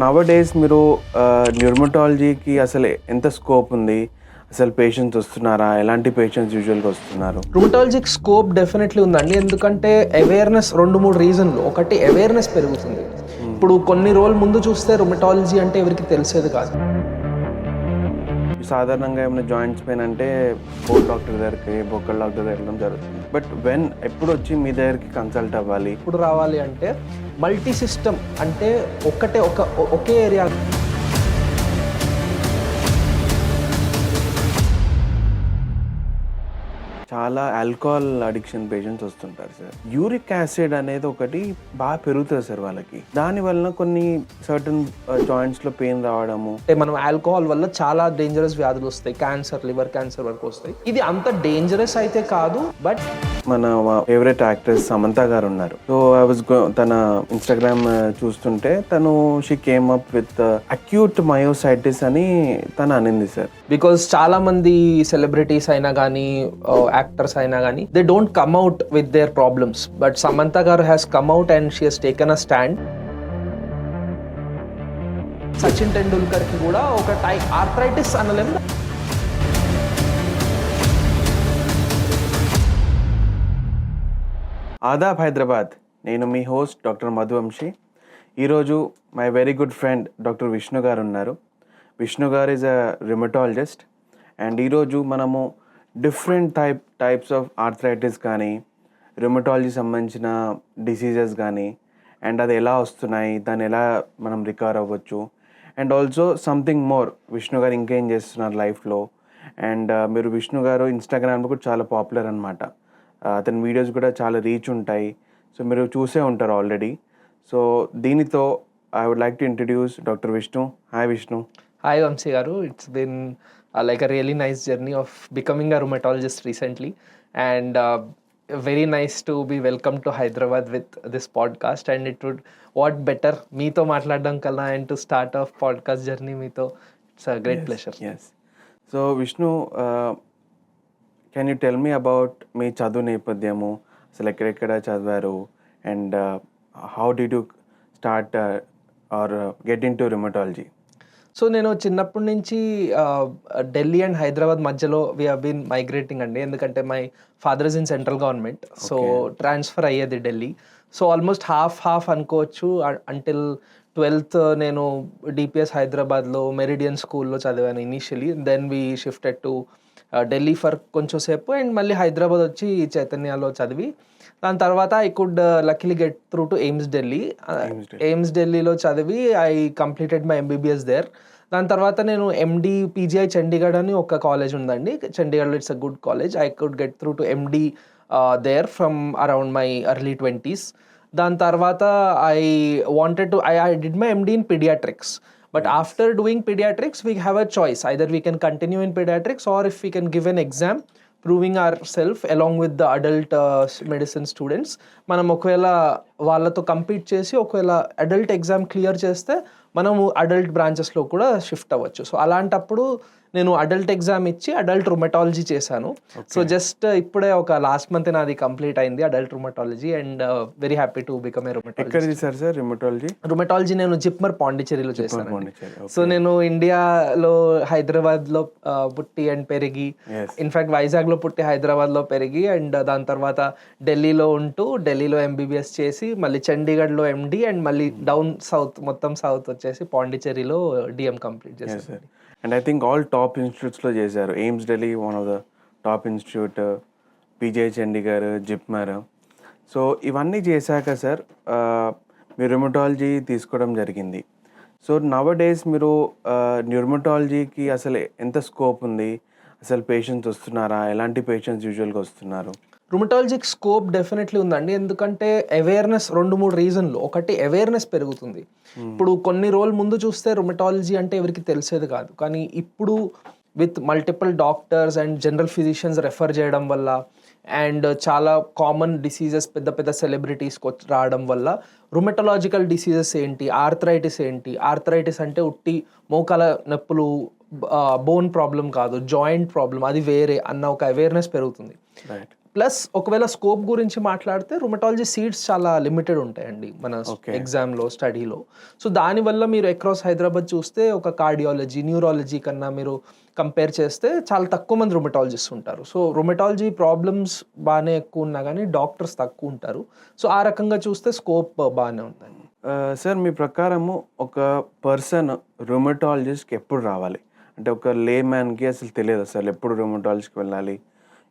నవ డేస్ మీరు న్యూరమటాలజీకి అసలు ఎంత స్కోప్ ఉంది? అసలు పేషెంట్స్ వస్తున్నారా? ఎలాంటి పేషెంట్స్ యూజువల్‌గా వస్తున్నారు? రుమటాలజిక్ స్కోప్ డెఫినెట్లీ ఉందండి. ఎందుకంటే అవేర్‌నెస్ 2, 3 రీజన్‌లు. ఒకటి అవేర్‌నెస్ పెరుగుతుంది. ఇప్పుడు కొన్ని రోజుల ముందు చూస్తే రుమటాలజీ అంటే ఎవరికీ తెలిసేది కాదు. సాధారణంగా ఏమైనా జాయింట్స్ పెయిన్ అంటే బోన్ డాక్టర్ దగ్గరికి, బొక్కల డాక్టర్ దగ్గరికి వెళ్ళడం జరుగుతుంది. బట్ ఎప్పుడొచ్చి మీ దగ్గరికి కన్సల్ట్ అవ్వాలి? ఇప్పుడు రావాలి అంటే మల్టీ సిస్టమ్ అంటే ఒకే ఏరియా. చాలా ఆల్కహాల్ అడిక్షన్ పేషెంట్స్ వస్తుంటారు సార్. యూరిక్ యాసిడ్ అనేది ఒకటి బాగా పెరుగుతుంది సార్ వాళ్ళకి. దాని వలన కొన్ని సర్టన్ జాయింట్స్‌లో పెయిన్ రావడము. అంటే మనం ఆల్కహాల్ వల్ల చాలా డేంజరస్ వ్యాధులు వస్తాయి. క్యాన్సర్, లివర్ క్యాన్సర్ వరకు వస్తాయి. ఇది అంత డేంజరస్ అయితే కాదు. బట్ మన ఫేవరెట్ యాక్ట్రెస్ సమంత గారు ఉన్నారు. సో తన ఇన్‌స్టాగ్రామ్ చూస్తుంటే she came up with acute myositis అని తను అనింది సార్. బికాస్ చాలా మంది సెలబ్రిటీస్ అయినా కానీ యాక్టర్స్ అయినా కానీ they don't come out with their problems. But Samantha garu has come out and she has taken a stand. Sachin Tendulkar కి కూడా ఒక ఆర్థరైటిస్ అనలేము. ఆదాబ్ హైదరాబాద్. నేను మీ హోస్ట్ డాక్టర్ మధువంశీ. ఈరోజు my very good friend doctor Vishnu garu ఉన్నారు. విష్ణు గారు ఈజ్ అ రిమటాలజిస్ట్. అండ్ ఈరోజు మనము డిఫరెంట్ టైప్స్ ఆఫ్ ఆర్థరైటిస్ కానీ, రిమటాలజీ సంబంధించిన డిసీజెస్ కానీ, అండ్ అది ఎలా వస్తున్నాయి, దాన్ని ఎలా మనం రికవర్ అవ్వచ్చు, and also something more Vishnu గారు ఇంకేం చేస్తున్నారు లైఫ్లో. అండ్ మీరు విష్ణు గారు ఇన్స్టాగ్రామ్లో కూడా చాలా పాపులర్ అనమాట. అతని వీడియోస్ కూడా చాలా రీచ్ ఉంటాయి. సో మీరు చూసే ఉంటారు ఆల్రెడీ. సో దీనితో I would like to introduce doctor Vishnu. Hi Vishnu. Hi Vamshi garu. It's been like a really nice journey of becoming a rheumatologist recently, and very nice to be welcomed to Hyderabad with this podcast. And it would what better meeto matladam kala and to start off podcast journey meeto. It's a great pleasure. Yes. So Vishnu, can you tell me about మీ చదువు నేపథ్యము, అసలు ఎక్కడెక్కడ చదివారు, and how did you start or get into rheumatology? So నేను చిన్నప్పటి నుంచి Delhi and Hyderabad మధ్యలో we have been migrating అండి. ఎందుకంటే my father is in central government. So transfer అయ్యేది ఢిల్లీ. సో ఆల్మోస్ట్ హాఫ్ అనుకోవచ్చు. అంటిల్ 12th నేను డిపిఎస్ హైదరాబాద్లో మెరిడియన్ స్కూల్లో చదివాను initially. Then we shifted to Delhi for కొంచెం సేపు అండ్ మళ్ళీ హైదరాబాద్ వచ్చి చైతన్యలో చదివి దాని తర్వాత I could luckily get through to AIIMS Delhi. AIIMS ఢిల్లీలో చదివి I completed my MBBS there. దాని తర్వాత నేను ఎండి పీజీఐ చండీగఢ్ అని ఒక కాలేజ్ ఉందండి చండీగఢ్లో. It's a good college. I could get through to MD there from around my early 20s. దాని తర్వాత I did my MD in paediatrics. But after doing pediatrics, we have a choice. Either we can continue in pediatrics or if we can give an exam proving ourselves along with the adult medicine students. మనం ఒకవేళ వాళ్ళతో compete చేసి ఒకవేళ adult exam clear చేస్తే మనము adult బ్రాంచెస్లో కూడా shift అవ్వచ్చు. So అలాంటప్పుడు నేను అడల్ట్ ఎగ్జామ్ ఇచ్చి అడల్ట్ రుమటాలజీ చేశాను. సో జస్ట్ ఇప్పుడే ఒక లాస్ట్ మంత్ నాది కంప్లీట్ అయింది adult rheumatology. And very happy to become a rheumatology. నేను జిప్మర్ పాండిచ్చేరిలో చేశాను. సో నేను ఇండియాలో హైదరాబాద్లో పుట్టి అండ్ పెరిగి, ఇన్ఫాక్ట్ వైజాగ్లో పుట్టి హైదరాబాద్లో పెరిగి, అండ్ దాని తర్వాత ఢిల్లీలో ఉంటూ ఢిల్లీలో ఎంబీబీఎస్ చేసి మళ్ళీ చండీగఢ్లో ఎండి అండ్ మళ్ళీ డౌన్ సౌత్ మొత్తం సౌత్ వచ్చేసి పాండిచ్చేరిలో డిఎం కంప్లీట్ చేశాను. And I think all top ఇన్స్టిట్యూట్స్లో చేశారు. AIIMS Delhi one of the top institute, PGI Chandigarh, JIPMER. So ఇవన్నీ చేశాక సార్ మీరు రుమటాలజీ తీసుకోవడం జరిగింది. సో నవ డేస్ మీరు న్యూరమటాలజీకి అసలు ఎంత స్కోప్ ఉంది? అసలు పేషెంట్స్ వస్తున్నారా? ఎలాంటి పేషెంట్స్ యూజువల్గా వస్తున్నారు? రుమటాలజిక్ స్కోప్ డెఫినెట్లీ ఉందండి. ఎందుకంటే అవేర్నెస్ 2, 3 రీజన్లు. ఒకటి అవేర్నెస్ పెరుగుతుంది. ఇప్పుడు కొన్ని రోజుల ముందు చూస్తే రుమటాలజీ అంటే ఎవరికి తెలిసేది కాదు. కానీ ఇప్పుడు with multiple doctors and general physicians refer చేయడం వల్ల అండ్ చాలా కామన్ డిసీజెస్ పెద్ద పెద్ద సెలబ్రిటీస్కి రావడం వల్ల రుమటలాజికల్ డిసీజెస్ ఏంటి, ఆర్థరైటిస్ ఏంటి, ఆర్థరైటిస్ అంటే ఉట్టి మోకాల నొప్పులు, బోన్ ప్రాబ్లం కాదు, జాయింట్ ప్రాబ్లం, అది వేరే అన్న ఒక అవేర్నెస్ పెరుగుతుంది. ప్లస్ ఒకవేళ స్కోప్ గురించి మాట్లాడితే రుమటాలజీ సీట్స్ చాలా లిమిటెడ్ ఉంటాయండి మన ఎగ్జామ్లో స్టడీలో. సో దానివల్ల మీరు అక్రాస్ హైదరాబాద్ చూస్తే ఒక కార్డియాలజీ న్యూరాలజీ కన్నా మీరు కంపేర్ చేస్తే చాలా తక్కువ మంది రుమటాలజిస్ట్ ఉంటారు. సో రుమటాలజీ ప్రాబ్లమ్స్ బాగానే ఎక్కువ ఉన్నా కానీ డాక్టర్స్ తక్కువ ఉంటారు. సో ఆ రకంగా చూస్తే స్కోప్ బాగానే ఉందండి. సార్ మీ ప్రకారము ఒక పర్సన్ రుమటాలజిస్ట్కి ఎప్పుడు రావాలి? అంటే ఒక లే మ్యాన్కి అసలు తెలియదు అసలు ఎప్పుడు రుమటాలజిస్ట్కి వెళ్ళాలి.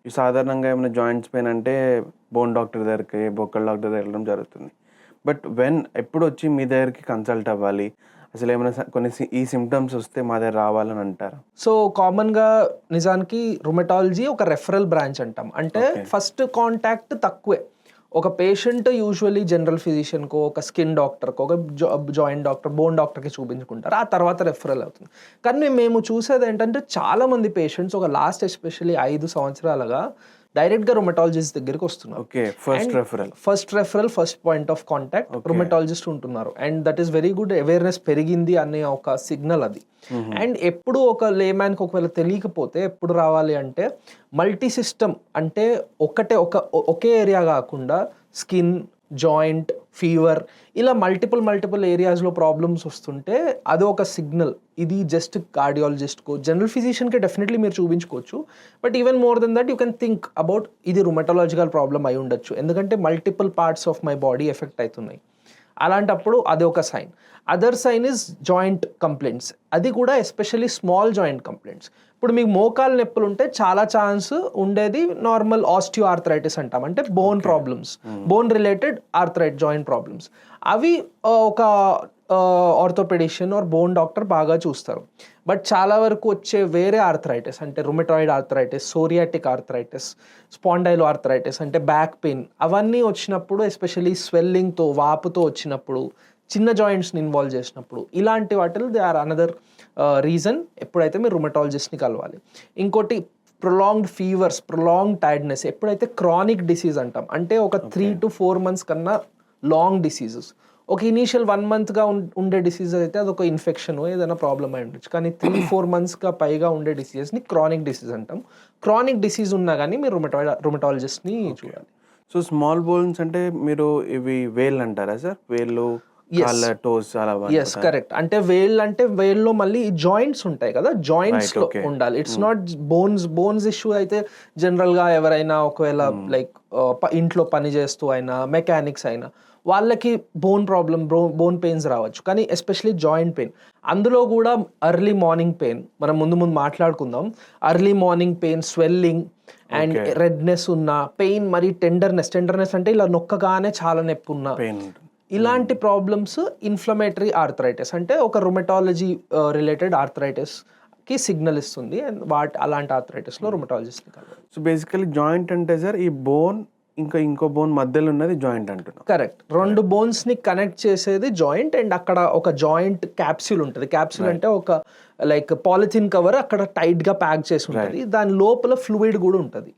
ఇవి సాధారణంగా ఏమైనా జాయింట్స్ పెయిన్ అంటే బోన్ డాక్టర్ దగ్గరికి, బొక్కల డాక్టర్ దగ్గర వెళ్ళడం జరుగుతుంది. బట్ ఎప్పుడు వచ్చి మీ దగ్గరికి కన్సల్ట్ అవ్వాలి? అసలు ఏమైనా కొన్ని ఈ సిమ్టమ్స్ వస్తే మా దగ్గర రావాలని అంటారా? సో కామన్గా నిజానికి రుమటాలజీ ఒక రెఫరల్ బ్రాంచ్ అంటాం. అంటే ఫస్ట్ కాంటాక్ట్ తక్కువే. ఒక పేషెంట్ యూజువల్లీ జనరల్ ఫిజిషియన్కో, ఒక స్కిన్ డాక్టర్కో, ఒక జాయింట్ డాక్టర్, బోన్ డాక్టర్కి చూపించుకుంటారు. ఆ తర్వాత రెఫరల్ అవుతుంది. కానీ మేము చూసేది ఏంటంటే చాలామంది పేషెంట్స్ ఒక లాస్ట్ ఎస్పెషల్లీ 5 సంవత్సరాలుగా డైరెక్ట్గా రుమటాలజిస్ట్ దగ్గరికి వస్తున్నారు. Okay, first referral first point of contact rheumatologist ఉంటున్నారు. And that is very good. Awareness పెరిగింది అనే ఒక సిగ్నల్ అది. అండ్ ఎప్పుడు ఒక లేమ్యాన్కి ఒకవేళ తెలియకపోతే ఎప్పుడు రావాలి అంటే మల్టీ సిస్టమ్, అంటే ఒకే ఏరియా కాకుండా స్కిన్, జాయింట్, ఫీవర్ ఇలా మల్టిపుల్ ఏరియాస్లో ప్రాబ్లమ్స్ వస్తుంటే అది ఒక సిగ్నల్. ఇది జస్ట్ కార్డియాలజిస్ట్కో, జనరల్ ఫిజిషియన్కి డెఫినెట్లీ మీరు చూపించుకోవచ్చు. But even more than that you can think about ఇది రుమటాలజికల్ ప్రాబ్లమ్ అయి ఉండొచ్చు, ఎందుకంటే multiple parts of my body affect అవుతున్నాయి. అలాంటప్పుడు అది ఒక sign. Other sign is joint complaints. అది కూడా ఎస్పెషల్లీ స్మాల్ జాయింట్ కంప్లైంట్స్. ఇప్పుడు మీకు మోకాలు నొప్పులు ఉంటే చాలా ఛాన్స్ ఉండేది నార్మల్ ఆస్టియో ఆర్థరైటిస్ అంటాం, అంటే bone problems, bone related joint problems. అవి ఒక ఆర్థోపెడిషియన్ ఆర్ బోన్ డాక్టర్ బాగా చూస్తారు. బట్ చాలా వరకు వచ్చే వేరే ఆర్థరైటిస్ అంటే rheumatoid arthritis, psoriatic arthritis, spondylo arthritis అంటే బ్యాక్ పెయిన్, అవన్నీ వచ్చినప్పుడు ఎస్పెషల్లీ స్వెల్లింగ్తో, వాపుతో వచ్చినప్పుడు, చిన్న జాయింట్స్ని ఇన్వాల్వ్ చేసినప్పుడు, ఇలాంటి వాటిలో దే ఆర్ అనదర్ రీజన్ ఎప్పుడైతే మీరు రుమటాలజిస్ట్ని కలవాలి. ఇంకోటి ప్రొలాంగ్డ్ ఫీవర్స్, ప్రొలాంగ్డ్ టైర్డ్నెస్. ఎప్పుడైతే క్రానిక్ డిసీజ్ అంటాం, అంటే ఒక 3 to 4 months కన్నా లాంగ్ డిసీజెస్. ఒక ఇనీషియల్ 1 monthగా ఉండే డిసీజ్ అయితే అదొక ఇన్ఫెక్షన్ ఏదైనా ప్రాబ్లమ్ అయి ఉండొచ్చు. కానీ 3-4 monthsగా పైగా ఉండే డిసీజెస్ని క్రానిక్ డిసీజ్ అంటాం. క్రానిక్ డిసీజ్ ఉన్నా కానీ మీరు రుమటాలజిస్ట్ని చూడాలి. సో స్మాల్ బోన్స్ అంటే మీరు ఇవి వేళ్ళు అంటారా సార్? వేళ్ళు, టోస్ అలా? Yes, correct. అంటే వేళ్ళలో మళ్ళీ జాయింట్స్ ఉంటాయి కదా, జాయింట్స్ లో ఉండాలి. ఇట్స్ నాట్ బోన్స్ ఇష్యూ అయితే జనరల్ గా ఎవరైనా ఒకవేళ లైక్ ఇంట్లో పని చేస్తూ అయినా, మెకానిక్స్ అయినా, వాళ్ళకి బోన్ ప్రాబ్లమ్, బోన్ పెయిన్స్ రావచ్చు. కానీ ఎస్పెషలీ జాయింట్ పెయిన్, అందులో కూడా ఎర్లీ మార్నింగ్ పెయిన్ మనం ముందు మాట్లాడుకుందాం. Early morning pain, swelling and redness ఉన్న పెయిన్, మరి టెండర్నెస్ అంటే ఇలా నొక్కగానే చాలా నొప్పి ఉన్న పెయిన్, ఇలాంటి ప్రాబ్లమ్స్ ఇన్ఫ్లమేటరీ ఆర్థరైటిస్, అంటే ఒక రుమటాలజీ రిలేటెడ్ ఆర్థరైటిస్ కి సిగ్నల్ ఇస్తుంది. అండ్ అలాంటి ఆర్థరైటిస్లో రుమటాలజిస్ట్ని కలవాలి. సో బేసికలీ జాయింట్ అంటే సార్ ఈ బోన్ ఇంకో బోన్ మధ్యలో ఉన్నది జాయింట్ అంటున్నాం. కరెక్ట్. 2 బోన్స్ని కనెక్ట్ చేసేది జాయింట్. అండ్ అక్కడ ఒక జాయింట్ క్యాప్సూల్ ఉంటుంది. క్యాప్సూల్ అంటే ఒక లైక్ పాలిథిన్ కవర్ అక్కడ టైట్గా ప్యాక్ చేసి ఉంటుంది. దాని లోపల ఫ్లూయిడ్ కూడా ఉంటుంది.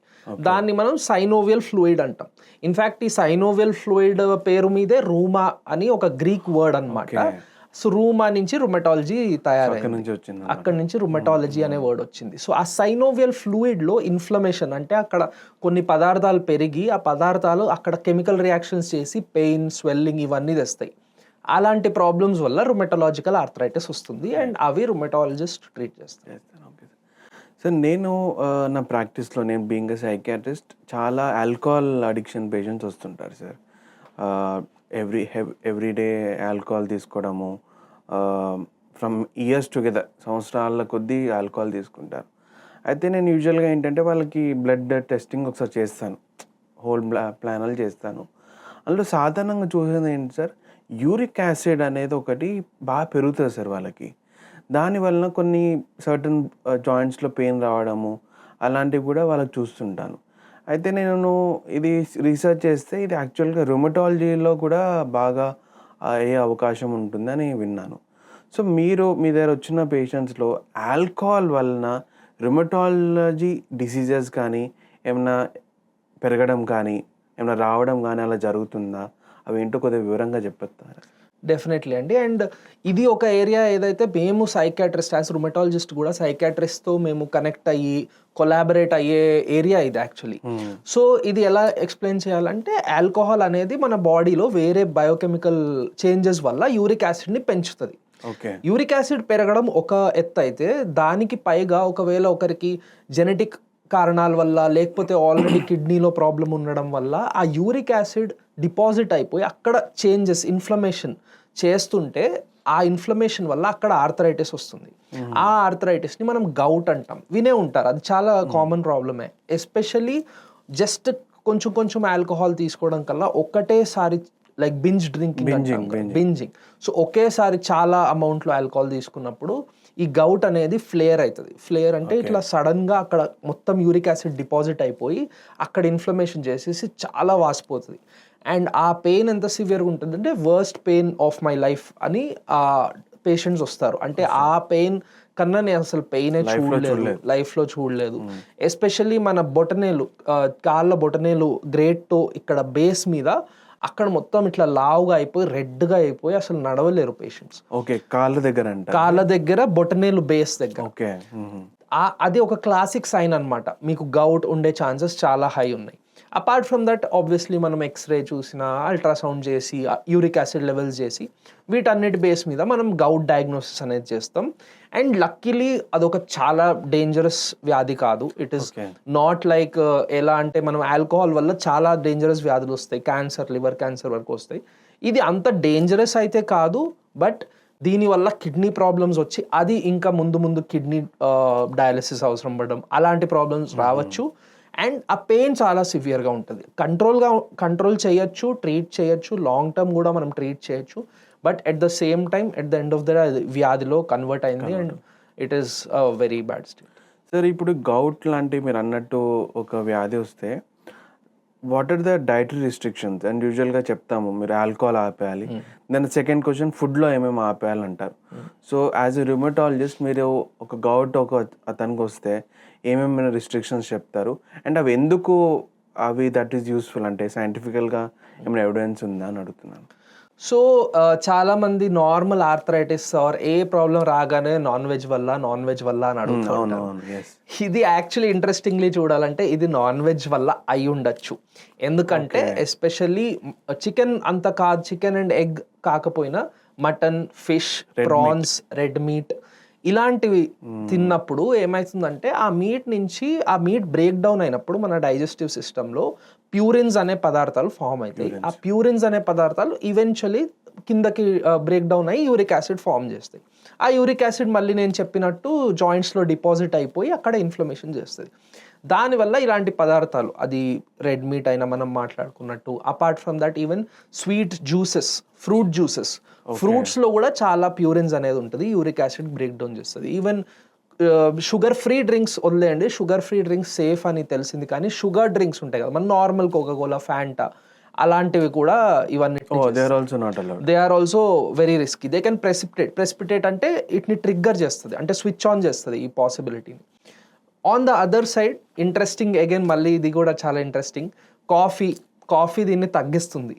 దాన్ని మనం సైనోవియల్ ఫ్లూయిడ్ అంటాం. ఇన్ఫ్యాక్ట్ ఈ సైనోవియల్ ఫ్లూయిడ్ పేరు మీదే రూమా అని ఒక గ్రీక్ వర్డ్ అన్నమాట. సో రూమా నుంచి రుమటాలజీ తయారైంది, అక్కడి నుంచి రుమటాలజీ అనే వర్డ్ వచ్చింది. సో ఆ సైనోవియల్ ఫ్లూయిడ్లో ఇన్ఫ్లమేషన్ అంటే అక్కడ కొన్ని పదార్థాలు పెరిగి ఆ పదార్థాలు అక్కడ కెమికల్ రియాక్షన్స్ చేసి పెయిన్, స్వెల్లింగ్ ఇవన్నీ తెస్తాయి. అలాంటి ప్రాబ్లమ్స్ వల్ల రుమటాలజికల్ ఆర్థరైటిస్ వస్తుంది. అండ్ అవి రుమటాలజిస్ట్ ట్రీట్ చేస్తారు. సార్ నేను నా ప్రాక్టీస్లో, నేను బీయింగ్ ఎ సైకియాట్రిస్ట్, చాలా ఆల్కహాల్ అడిక్షన్ పేషెంట్స్ వస్తుంటారు సార్. ఎవ్రీడే ఆల్కహాల్ తీసుకోవడము, ఫ్రమ్ ఇయర్స్ టుగెదర్, సంవత్సరాల కొద్దీ ఆల్కహాల్ తీసుకుంటారు. అయితే నేను యూజువల్గా ఏంటంటే వాళ్ళకి బ్లడ్ టెస్టింగ్ ఒకసారి చేస్తాను, హోల్ ప్లానల్ చేస్తాను. అందులో సాధారణంగా చూసేది ఏంటి సార్, యూరిక్ యాసిడ్ అనేది ఒకటి బాగా పెరుగుతుంది సార్ వాళ్ళకి. దానివల్ల కొన్ని సర్టన్ జాయింట్స్లో పెయిన్ రావడము అలాంటివి కూడా వాళ్ళకి చూస్తుంటాను. అయితే నేను ఇది రీసెర్చ్ చేస్తే ఇది యాక్చువల్గా రుమటాలజీలో కూడా బాగా అయ్యే అవకాశం ఉంటుందని విన్నాను. సో మీ దగ్గర వచ్చిన పేషెంట్స్లో ఆల్కహాల్ వలన రుమటాలజీ డిసీజెస్ కానీ ఏమైనా పెరగడం కానీ ఏమైనా రావడం కానీ అలా జరుగుతుందా? అవి ఏంటో కొద్దిగా వివరంగా చెప్పేస్తారా? డెఫినెట్లీ అండి. అండ్ ఇది ఒక ఏరియా ఏదైతే మేము సైకియాట్రిస్ట్ యాజ్ రుమటాలజిస్ట్ కూడా సైకియాట్రిస్ట్తో మేము కనెక్ట్ అయ్యి కొలాబరేట్ అయ్యే ఏరియా ఇది యాక్చువల్లీ. సో ఇది ఎలా ఎక్స్ప్లెయిన్ చేయాలంటే ఆల్కహాల్ అనేది మన బాడీలో వేరే బయోకెమికల్ చేంజెస్ వల్ల యూరిక్ యాసిడ్ని పెంచుతుంది. ఓకే. యూరిక్ యాసిడ్ పెరగడం ఒక ఎత్తు అయితే, దానికి పైగా ఒకవేళ ఒకరికి జెనెటిక్ కారణాల వల్ల లేకపోతే ఆల్రెడీ కిడ్నీలో ప్రాబ్లం ఉండడం వల్ల ఆ యూరిక్ యాసిడ్ డిపాజిట్ అయిపోయి అక్కడ చేంజెస్ ఇన్ఫ్లమేషన్ చేస్తుంటే ఆ ఇన్ఫ్లమేషన్ వల్ల అక్కడ ఆర్థరైటిస్ వస్తుంది. ఆ ఆర్థరైటిస్ని మనం గౌట్ అంటాం, వినే ఉంటారు, అది చాలా కామన్ ప్రాబ్లమే. ఎస్పెషల్లీ జస్ట్ కొంచెం కొంచెం ఆల్కహాల్ తీసుకోవడం కల్లా ఒకటేసారి లైక్ బింజింగ్. సో ఒకేసారి చాలా అమౌంట్లో ఆల్కహాల్ తీసుకున్నప్పుడు ఈ గౌట్ అనేది ఫ్లేర్ అవుతుంది. ఫ్లేర్ అంటే ఇట్లా సడన్గా అక్కడ మొత్తం యూరిక్ యాసిడ్ డిపాజిట్ అయిపోయి అక్కడ ఇన్ఫ్లమేషన్ చేసేసి చాలా వాసిపోతుంది. అండ్ ఆ పెయిన్ ఎంత సివియర్గా ఉంటుందంటే worst pain of my life అని ఆ పేషెంట్స్ వస్తారు. అంటే ఆ పెయిన్ కన్నా నేను అసలు పెయినే లైఫ్లో చూడలేదు. ఎస్పెషల్లీ మన బొటనేలు, కాళ్ళ బొటనేలు గ్రేట్ టో ఇక్కడ బేస్ మీద అక్కడ మొత్తం ఇట్లా లావుగా అయిపోయి రెడ్గా అయిపోయి అసలు నడవలేరు పేషెంట్స్. ఓకే. కాళ్ళ దగ్గర బొటనేలు బేస్ దగ్గర. ఓకే. అది ఒక క్లాసిక్ సైన్ అన్నమాట, మీకు గౌట్ ఉండే ఛాన్సెస్ చాలా హై ఉన్నాయి. అపార్ట్ ఫ్రమ్ దట్ ఆబ్వియస్లీ మనం ఎక్స్రే చూసిన, అల్ట్రాసౌండ్ చేసి, యూరిక్ యాసిడ్ లెవెల్స్ చేసి వీటన్నిటి బేస్ మీద మనం గౌట్ డయాగ్నోసిస్ అనేది చేస్తాం. అండ్ లక్కీలీ అదొక చాలా డేంజరస్ వ్యాధి కాదు. ఇట్ ఈస్ నాట్ లైక్ ఎలా అంటే మనం ఆల్కహాల్ వల్ల చాలా డేంజరస్ వ్యాధులు వస్తాయి, క్యాన్సర్, లివర్ క్యాన్సర్ వరకు వస్తాయి. ఇది అంత డేంజరస్ అయితే కాదు, బట్ దీనివల్ల కిడ్నీ ప్రాబ్లమ్స్ వచ్చి అది ఇంకా ముందు కిడ్నీ డయాలిసిస్ అవసరం పడడం అలాంటి ప్రాబ్లమ్స్ రావచ్చు. అండ్ ఆ పెయిన్ చాలా సివియర్గా ఉంటుంది. కంట్రోల్ చేయొచ్చు, ట్రీట్ చేయొచ్చు, లాంగ్ టర్మ్ కూడా మనం ట్రీట్ చేయొచ్చు. But at the same time at the end of the వ్యాధిలో కన్వర్ట్ అయింది and it is very bad state. Sir, ఇప్పుడు గౌట్ లాంటి మీరు అన్నట్టు ఒక వ్యాధి వస్తే what are the dietary restrictions? And యూజువల్గా చెప్తాము మీరు ఆల్కహాల్ ఆపేయాలి. దాని సెకండ్ క్వశ్చన్, ఫుడ్లో ఏమేమి ఆపేయాలి అంటారు. సో యాజ్ ఎ రుమటాలజిస్ట్ మీరు ఒక గౌట్ అతనికి వస్తే ఏమేమి రిస్ట్రిక్షన్స్ చెప్తారు? అండ్ అవి ఎందుకు దట్ ఈస్ యూస్ఫుల్ అంటే సైంటిఫికల్గా ఏమైనా ఎవిడెన్స్ ఉందా అని అడుగుతున్నాను. సో చాలా మంది normal arthritis or a problem రాగానే నాన్ వెజ్ వల్ల అని అడుగుతారు. ఇది యాక్చువల్లీ ఇంట్రెస్టింగ్లీ చూడాలంటే ఇది నాన్ వెజ్ వల్ల అయి ఉండొచ్చు. ఎందుకంటే ఎస్పెషల్లీ చికెన్ అంత కాదు, చికెన్ అండ్ ఎగ్ కాకపోయినా mutton, fish, prawns, red meat ఇలాంటివి తిన్నప్పుడు ఏమవుతుందంటే ఆ మీట్ బ్రేక్ డౌన్ అయినప్పుడు మన డైజెస్టివ్ సిస్టంలో ప్యూరిన్స్ అనే పదార్థాలు ఫామ్ అవుతాయి. ఆ ప్యూరిన్స్ అనే పదార్థాలు ఈవెన్చువలీ కిందకి బ్రేక్ డౌన్ అయ్యి యూరిక్ యాసిడ్ ఫామ్ చేస్తాయి. ఆ యూరిక్ యాసిడ్ మళ్ళీ నేను చెప్పినట్టు జాయింట్స్లో డిపాజిట్ అయిపోయి అక్కడ ఇన్ఫ్లమేషన్ చేస్తుంది. దానివల్ల ఇలాంటి పదార్థాలు, అది రెడ్ మీట్ అయినా మనం మాట్లాడుకున్నట్టు, apart from that even sweet juices, fruit juices, ఫ్రూట్స్లో కూడా చాలా ప్యూరిన్స్ అనేది ఉంటుంది, యూరిక్ యాసిడ్ బ్రేక్ డౌన్ చేస్తుంది. ఈవెన్ షుగర్ ఫ్రీ డ్రింక్స్ వదిలేయండి, షుగర్ ఫ్రీ డ్రింక్స్ సేఫ్ అని తెలిసింది, కానీ షుగర్ డ్రింక్స్ ఉంటాయి కదా మన నార్మల్ కోకాకోలా, ఫ్యాంటా అలాంటివి కూడా ఇవన్నీ they are also very risky. They can precipitate అంటే వీటిని ట్రిగ్గర్ చేస్తుంది, అంటే స్విచ్ ఆన్ చేస్తుంది ఈ పాసిబిలిటీని. On the other side interesting again, మళ్ళీ ఇది కూడా చాలా ఇంట్రెస్టింగ్, కాఫీ దీన్ని తగ్గిస్తుంది.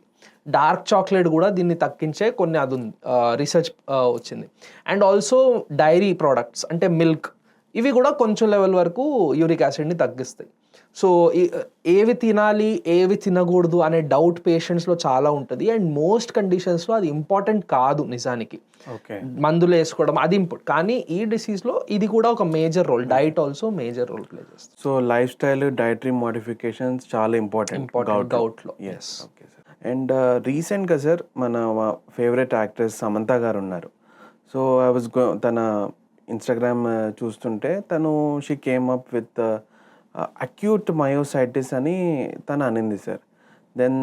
డార్క్ చాక్లెట్ కూడా దీన్ని తగ్గించే కొన్ని అది రీసెర్చ్ వచ్చింది. అండ్ ఆల్సో డైరీ ప్రోడక్ట్స్ అంటే మిల్క్, ఇవి కూడా కొంచెం లెవెల్ వరకు యూరిక్ యాసిడ్ని తగ్గిస్తాయి. సో ఏవి తినాలి ఏవి తినకూడదు అనే డౌట్ పేషెంట్స్లో చాలా ఉంటుంది. అండ్ మోస్ట్ కండిషన్స్లో అది ఇంపార్టెంట్ కాదు నిజానికి, మందులు వేసుకోవడం అది ఇంపార్టెంట్, కానీ ఈ డిసీజ్లో ఇది కూడా ఒక major role, diet also major role play చేస్తుంది. So life style, dietary modifications చాలా ఇంపార్టెంట్ గౌట్లో. ఎస్. Okay sir. అండ్ రీసెంట్గా సార్ మన ఫేవరెట్ యాక్ట్రెస్ సమంత గారు ఉన్నారు. సో ఐ వాజ్ తన ఇన్స్టాగ్రామ్ చూస్తుంటే తను she came up with acute myositis అని తను అనింది సార్. దెన్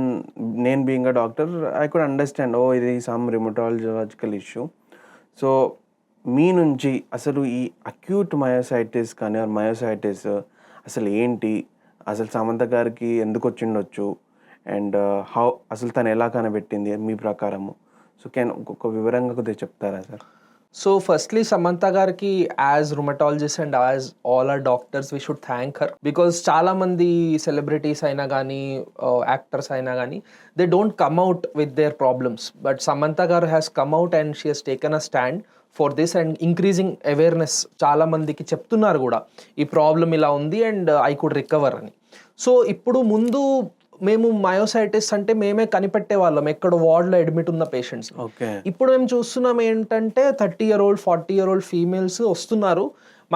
నేను being a doctor I could understand, ఇది సమ్ రిమటాలజికల్ ఇష్యూ. సో మీ నుంచి అసలు ఈ అక్యూట్ మయోసైటిస్ కానీ మయోసైటిస్ అసలు ఏంటి, అసలు సమంత గారికి ఎందుకు వచ్చిండొచ్చు, అండ్ అసలు తను ఎలా కనిపెట్టింది మీ ప్రకారము? సో ఒక వివరంగా కొద్దిగా చెప్తారా సార్? సో ఫస్ట్లీ సమంత గారికి as rheumatologist and as all are doctors we should thank her, because చాలా మంది సెలబ్రిటీస్ అయినా కానీ యాక్టర్స్ అయినా కానీ they don't come out with their problems, but Samantha garu has come out and she has taken a stand for this and increasing awareness. చాలా మందికి చెప్తున్నారు కూడా ఈ ప్రాబ్లం ఇలా ఉంది అండ్ ఐ కుడ్ రికవర్ అని. సో ఇప్పుడు ముందు మేము మయోసైటిస్ అంటే మేమే కనిపెట్టే వాళ్ళం ఎక్కడ వార్డ్లో అడ్మిట్ ఉన్న పేషెంట్స్. ఇప్పుడు మేము చూస్తున్నాం ఏంటంటే 30-year-old 40-year-old ఫీమేల్స్ వస్తున్నారు,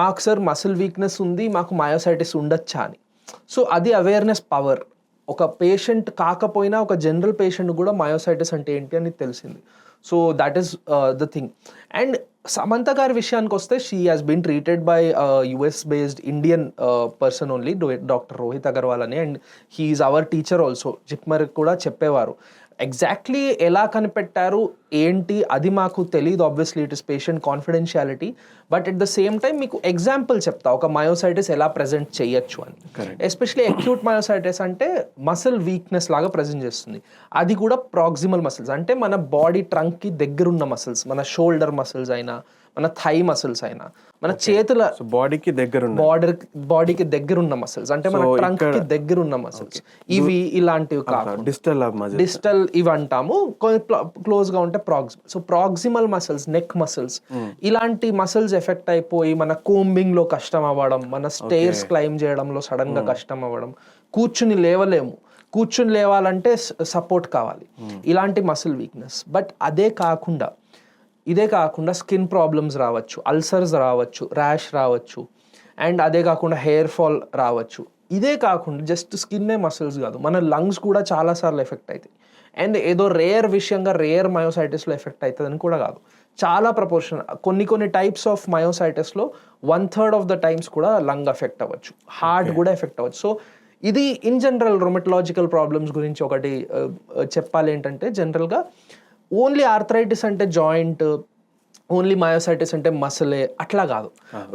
మాకు సార్ మసిల్ వీక్నెస్ ఉంది, మాకు మయోసైటిస్ ఉండొచ్చా అని. సో అది అవేర్నెస్ పవర్. ఒక పేషెంట్ కాకపోయినా ఒక జనరల్ పేషెంట్ కూడా మయోసైటిస్ అంటే ఏంటి అని తెలిసింది. So that is the thing. And Samantha గారి విషయానికి వస్తే she has been treated by US based Indian person only, doctor Rohit Agarwal అని, and he is our teacher also. JIPMER కూడా చెప్పేవారు. ఎగ్జాక్ట్లీ ఎలా కనిపెట్టారు ఏంటి అది మాకు తెలియదు, obviously it is patient confidentiality, but at the same time మీకు ఎగ్జాంపుల్ చెప్తా ఒక మయోసైటిస్ ఎలా ప్రజెంట్ చేయొచ్చు అని. ఎస్పెషలీ అక్యూట్ మయోసైటిస్ అంటే మసిల్ వీక్నెస్ లాగా ప్రజెంట్ చేస్తుంది. అది కూడా ప్రాక్సిమల్ మసిల్స్ అంటే మన బాడీ ట్రంక్కి దగ్గరున్న మసిల్స్, మన షోల్డర్ మసిల్స్ అయినా, మన థై మసిల్స్ అయినా, మన చేతుల బాడీకి దగ్గరున్న మసిల్స్ అంటే మన ట్రంక్ కి దగ్గరున్న మసిల్స్, ఇవి ఇలాంటివి కాకుండా డిస్టల్ ఇవి అంటాము, క్లోజ్ గా ఉంటే proximal. So proximal muscles, neck muscles, ఇలాంటి మసిల్స్ ఎఫెక్ట్ అయిపోయి మన కోంబింగ్ లో కష్టం అవ్వడం, మన స్టేర్స్ క్లైమ్ చేయడంలో సడన్ గా కష్టం అవ్వడం, కూర్చుని లేవాలంటే సపోర్ట్ కావాలి, ఇలాంటి మసిల్ వీక్నెస్. బట్ ఇదే కాకుండా స్కిన్ ప్రాబ్లమ్స్ రావచ్చు, అల్సర్స్ రావచ్చు, ర్యాష్ రావచ్చు, అండ్ అదే కాకుండా హెయిర్ ఫాల్ రావచ్చు. ఇదే కాకుండా జస్ట్ స్కిన్నే మసిల్స్ కాదు, మన లంగ్స్ కూడా చాలాసార్లు ఎఫెక్ట్ అవుతాయి. అండ్ ఏదో రేర్ మయోసైటిస్లో ఎఫెక్ట్ అవుతుందని కూడా కాదు, చాలా ప్రపోర్షన్. కొన్ని టైప్స్ ఆఫ్ మయోసైటిస్లో 1/3 ఆఫ్ ద టైమ్స్ కూడా లంగ్ ఎఫెక్ట్ అవ్వచ్చు, హార్ట్ కూడా ఎఫెక్ట్ అవ్వచ్చు. సో ఇది ఇన్ జనరల్ రొమటలాజికల్ ప్రాబ్లమ్స్ గురించి ఒకటి చెప్పాలి ఏంటంటే, జనరల్గా ఓన్లీ ఆర్థరైటిస్ అంటే జాయింట్, ఓన్లీ మయోసైటిస్ అంటే మసలే అట్లా కాదు.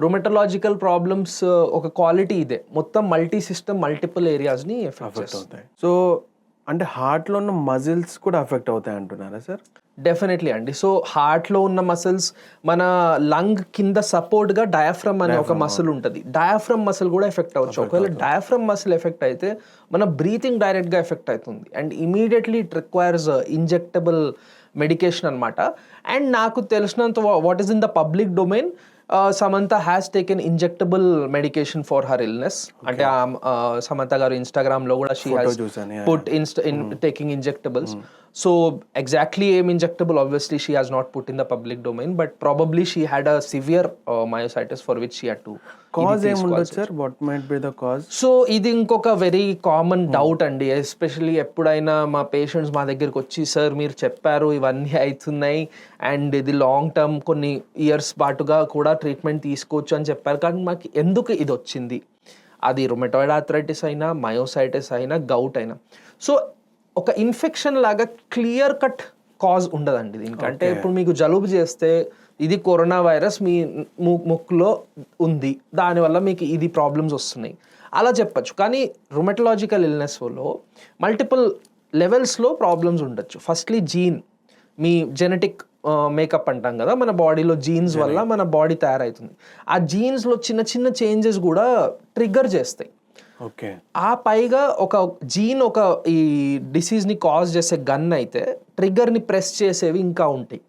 రొమటలాజికల్ ప్రాబ్లమ్స్ ఒక క్వాలిటీ ఇదే, మొత్తం మల్టీ సిస్టమ్ మల్టిపుల్ ఏరియాస్ని ఎఫెక్ట్ అవుతాయి. సో అంటే హార్ట్లో ఉన్న మజిల్స్ కూడా ఎఫెక్ట్ అవుతాయి అంటున్నారా సార్? డెఫినెట్లీ అండి. సో హార్ట్లో ఉన్న మసిల్స్, మన లంగ్ కింద సపోర్ట్గా డయాఫ్రమ్ అనే ఒక మసిల్ ఉంటుంది, డయాఫ్రమ్ మసిల్ కూడా ఎఫెక్ట్ అవ్వచ్చు. ఒకవేళ డయాఫ్రమ్ మసిల్ ఎఫెక్ట్ అయితే మన బ్రీతింగ్ డైరెక్ట్గా ఎఫెక్ట్ అవుతుంది and immediately it requires injectable medication అనమాట. అండ్ నాకు తెలిసినంత what is in the public domain, Samantha has taken injectable medication for her illness. అంటే సమంత గారు ఇన్స్టాగ్రామ్లో కూడా she has put taking injectables. So exactly ఏం injectable obviously she has not put in the public domain, but probably she had a severe myositis for which she had to. Cause ఏముండొచ్చు sir? What might be the cause? So ఇది ఇంకొక very common doubt అండి. Especially ఎప్పుడైనా మా patients మా దగ్గరికి వచ్చి, sir మీరు చెప్పారు ఇవన్నీ అవుతున్నాయి అండ్ ఇది లాంగ్ టర్మ్ కొన్ని ఇయర్స్ పాటుగా కూడా ట్రీట్మెంట్ తీసుకోవచ్చు అని చెప్పారు, కానీ మాకు ఎందుకు ఇది వచ్చింది? అది రొమటాయిడ్ ఆర్థరైటిస్ అయినా, మయోసైటిస్ అయినా, గౌట్ అయినా. సో ఒక ఇన్ఫెక్షన్ లాగా క్లియర్ కట్ కాజ్ ఉండదండి దీనికి. అంటే ఇప్పుడు మీకు జలుబు చేస్తే ఇది కరోనా వైరస్ మీ ముక్కులో ఉంది, దానివల్ల మీకు ఇది ప్రాబ్లమ్స్ వస్తున్నాయి అలా చెప్పచ్చు. కానీ రొమటలాజికల్ ఇల్నెస్లో మల్టిపుల్ లెవెల్స్లో ప్రాబ్లమ్స్ ఉండొచ్చు. ఫస్ట్లీ జీన్, మీ జెనెటిక్ మేకప్ అంటాం కదా, మన బాడీలో జీన్స్ వల్ల మన బాడీ తయారవుతుంది. ఆ జీన్స్లో చిన్న చేంజెస్ కూడా ట్రిగ్గర్ చేస్తాయి. ఆ పైగా ఒక జీన్ ఒక ఈ డిసీజ్ని కాజ్ చేసే గన్ అయితే ట్రిగ్గర్ని ప్రెస్ చేసేవి ఇంకా ఉంటాయి.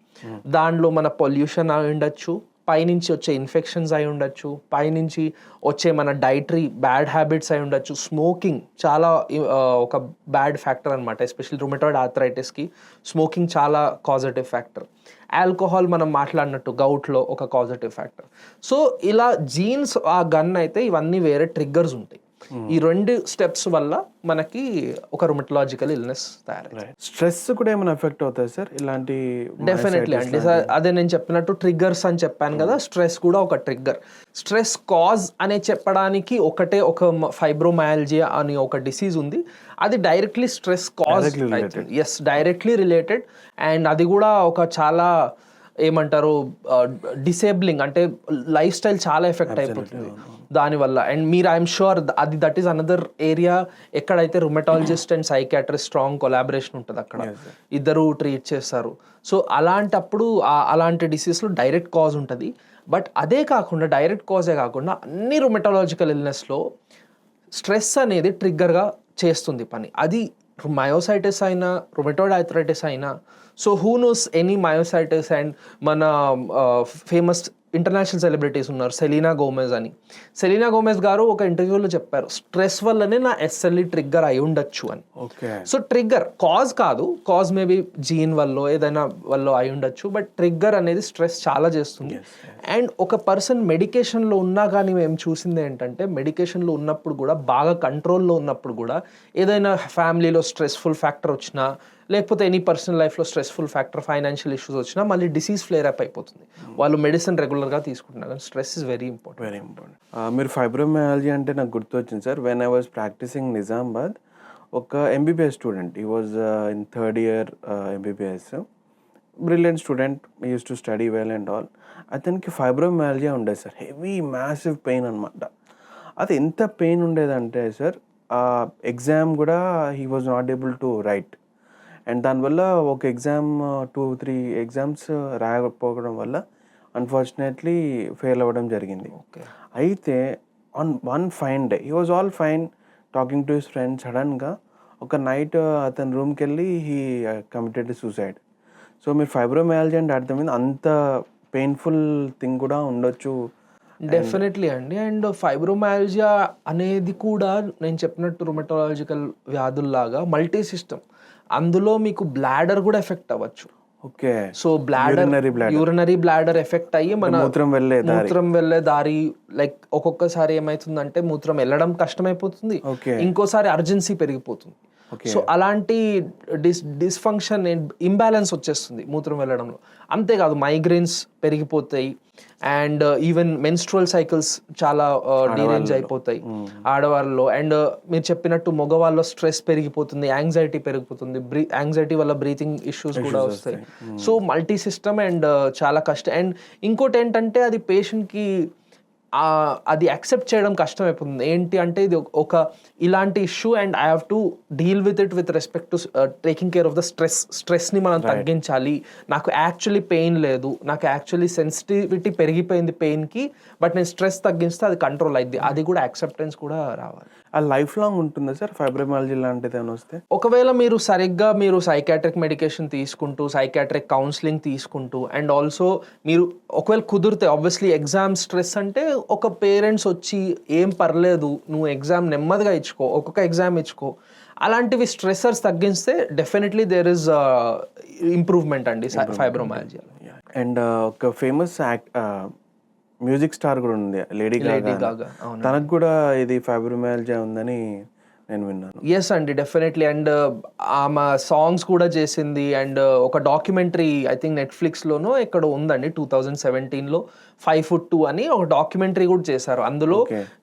దాంట్లో మన పొల్యూషన్ అయి ఉండొచ్చు, పైనుంచి వచ్చే ఇన్ఫెక్షన్స్ అయి ఉండొచ్చు, పైనుంచి వచ్చే మన డైటరీ బ్యాడ్ హ్యాబిట్స్ అయి ఉండొచ్చు. స్మోకింగ్ చాలా ఒక బ్యాడ్ ఫ్యాక్టర్ అనమాట, ఎస్పెషల్లీ రొమటాయిడ్ ఆర్థరైటిస్కి స్మోకింగ్ చాలా కాజటివ్ ఫ్యాక్టర్. ఆల్కహాల్ మనం మాట్లాడినట్టు గౌట్లో ఒక కాజటివ్ ఫ్యాక్టర్. సో ఇలా జీన్స్ ఆ గన్ అయితే ఇవన్నీ వేరే ట్రిగ్గర్స్ ఉంటాయి. ఈ 2 స్టెప్స్ వల్ల మనకి ఒక రొమటలాజికల్ ఇల్నెస్ తయారవుతుంది. స్ట్రెస్ కూడా ఏమైనా ఎఫెక్ట్ అవుతాయి సార్ ఇలాంటి? డెఫినెట్లీ అండి. అదే నేను చెప్పినట్టు ట్రిగ్గర్స్ అని చెప్పాను కదా, స్ట్రెస్ కూడా ఒక ట్రిగ్గర్. స్ట్రెస్ కాజ్ అనే చెప్పడానికి ఒకటే ఒక ఫైబ్రోమయాల్జియా అని ఒక డిసీజ్ ఉంది, అది డైరెక్ట్లీ స్ట్రెస్ కాజ్ అవుతుంది. Yes, directly related. అండ్ అది కూడా ఒక చాలా ఏమంటారు డిసేబులింగ్, అంటే లైఫ్ స్టైల్ చాలా ఎఫెక్ట్ అయిపోతుంది దానివల్ల. అండ్ మీరు I'm sure that is another area ఎక్కడైతే rheumatologist and psychiatrist strong collaboration ఉంటుంది, అక్కడ ఇద్దరు ట్రీట్ చేస్తారు. సో అలాంటప్పుడు అలాంటి డిసీజ్లో డైరెక్ట్ కాజ్ ఉంటుంది. బట్ అదే కాకుండా డైరెక్ట్ కాజే కాకుండా అన్ని రుమటాలజికల్ ఇల్నెస్లో స్ట్రెస్ అనేది ట్రిగ్గర్గా చేస్తుంది పని. అది మయోసైటిస్ అయినా రుమటాయిడ్ ఆర్థరైటిస్ అయినా. So who knows any myositis. And మన ఫేమస్ ఇంటర్నేషనల్ సెలబ్రిటీస్ ఉన్నారు, సెలీనా గోమెజ్ అని. సెలీనా గోమెజ్ గారు ఒక ఇంటర్వ్యూలో చెప్పారు, స్ట్రెస్ వల్లనే నా ఎస్ఎల్ఈ ట్రిగ్గర్ అయి ఉండొచ్చు అని. సో ట్రిగ్గర్ కాజ్ కాదు, కాజ్ మేబీ జీన్ వల్ల ఏదైనా వల్ల అయి ఉండొచ్చు, బట్ ట్రిగ్గర్ అనేది స్ట్రెస్ చాలా చేస్తుంది. అండ్ ఒక పర్సన్ మెడికేషన్లో ఉన్నా కానీ మేము చూసింది ఏంటంటే, మెడికేషన్లో ఉన్నప్పుడు కూడా బాగా కంట్రోల్లో ఉన్నప్పుడు కూడా ఏదైనా ఫ్యామిలీలో స్ట్రెస్ఫుల్ ఫ్యాక్టర్ వచ్చినా, లేకపోతే ఎనీ పర్సనల్ లైఫ్లో స్ట్రెస్ఫుల్ ఫ్యాక్టర్, ఫైనాన్షియల్ ఇష్యూస్ వచ్చినా మళ్ళీ డిసీజ్ ఫ్లేర్ అప్ అయిపోతుంది. వాళ్ళు మెడిసిన్ రెగ్యులర్గా తీసుకుంటున్నారు, కానీ స్ట్రెస్ ఇస్ వెరీ ఇంపార్టెంట్. మీరు ఫైబ్రోమయాలజీ అంటే నాకు గుర్తొచ్చింది sir. When I was practising Nizamabad, ఒక MBBS student, he was in third year MBBS, brilliant student, use to study well and all. అతనికి ఫైబ్రోమయాలజీ ఉండేది సార్, హెవీ మ్యాసివ్ పెయిన్ అనమాట. అది ఎంత పెయిన్ ఉండేదంటే సార్, ఎగ్జామ్ కూడా he was not able to write. And దానివల్ల ఒక exam 2-3 exams రాకపోవడం వల్ల అన్ఫార్చునేట్లీ ఫెయిల్ అవ్వడం జరిగింది. అయితే on one fine day he was all fine, talking to his friends. సడన్గా ఒక నైట్ అతని రూమ్కి వెళ్ళి హీ కమిటెడ్ సూసైడ్. సో మీరు ఫైబ్రోమయాలజీ అంటే అర్థమైంది, అంత పెయిన్ఫుల్ థింగ్ కూడా ఉండొచ్చు. డెఫినెట్లీ అండి. అండ్ ఫైబ్రోమయాలజియా అనేది కూడా నేను చెప్పినట్టు రుమటాలజికల్ వ్యాధుల్లాగా మల్టీ సిస్టమ్. అందులో మీకు బ్లాడర్ కూడా ఎఫెక్ట్ అవ్వచ్చు. Okay. So urinary bladder effect అయ్యి మన మూత్రం వెళ్ళే దారి, లైక్ ఒక్కొక్కసారి ఏమైతుందంటే మూత్రం వెళ్ళడం కష్టమైపోతుంది, ఇంకోసారి అర్జెన్సీ పెరిగిపోతుంది. సో అలాంటి డిస్ఫంక్షన్, ఇంబ్యాలెన్స్ వచ్చేస్తుంది మూత్రం వెళ్ళడంలో. అంతేకాదు మైగ్రేన్స్ పెరిగిపోతాయి, అండ్ ఈవెన్ మెన్స్ట్రువల్ సైకిల్స్ చాలా డీరేంజ్ అయిపోతాయి ఆడవాళ్ళలో. అండ్ మీరు చెప్పినట్టు మగవాళ్ళలో స్ట్రెస్ పెరిగిపోతుంది, యాంగ్జైటీ పెరిగిపోతుంది, యాంగ్జైటీ వల్ల బ్రీతింగ్ ఇష్యూస్ కూడా వస్తాయి. సో మల్టీ సిస్టమ్ అండ్ చాలా కష్టం. అండ్ ఇంకోటి ఏంటంటే, అది పేషెంట్కి అది యాక్సెప్ట్ చేయడం కష్టం అయిపోతుంది. ఏంటి అంటే, ఇది ఒక ఇలాంటి issue and I have to deal with it with respect to taking care of the స్ట్రెస్ని మనం తగ్గించాలి. నాకు యాక్చువల్లీ పెయిన్ లేదు, నాకు యాక్చువల్లీ సెన్సిటివిటీ పెరిగిపోయింది పెయిన్కి, బట్ నేను స్ట్రెస్ తగ్గిస్తే అది కంట్రోల్ అయింది. అది కూడా యాక్సెప్టెన్స్ కూడా రావాలి. ఆ లైఫ్ లాంగ్ ఉంటుందా సార్ ఫైబ్రోమయాలజీ లాంటిది అని వస్తే? ఒకవేళ మీరు సరిగ్గా సైకాట్రిక్ మెడికేషన్ తీసుకుంటూ, సైకాట్రిక్ కౌన్సిలింగ్ తీసుకుంటూ, అండ్ ఆల్సో మీరు ఒకవేళ కుదిరితే, ఆబ్వియస్లీ ఎగ్జామ్ స్ట్రెస్ అంటే ఒక పేరెంట్స్ వచ్చి ఏం పర్లేదు నువ్వు ఎగ్జామ్ నెమ్మదిగా ఇచ్చుకో, ఒక్కొక్క ఎగ్జామ్ ఇచ్చుకో, అలాంటివి స్ట్రెస్సర్స్ తగ్గిస్తే డెఫినెట్లీ దేర్ ఇస్ ఇంప్రూవ్మెంట్ అండి ఫైబ్రోమయాలజీ. అండ్ ఒక ఫేమస్ మ్యూజిక్ స్టార్ కూడా ఉంది, లేడీ గాగా. తనకు కూడా ఇది ఫైబ్రోమయాలజీ ఉందని నేను విన్నాను. ఎస్ అండి, డెఫినెట్లీ. అండ్ ఆమె సాంగ్స్ కూడా చేసింది. అండ్ ఒక డాక్యుమెంటరీ ఐ థింక్ నెట్ఫ్లిక్స్లోనో ఎక్కడో ఉందండి 2017లో, 5'2" అని ఒక డాక్యుమెంటరీ కూడా చేశారు. అందులో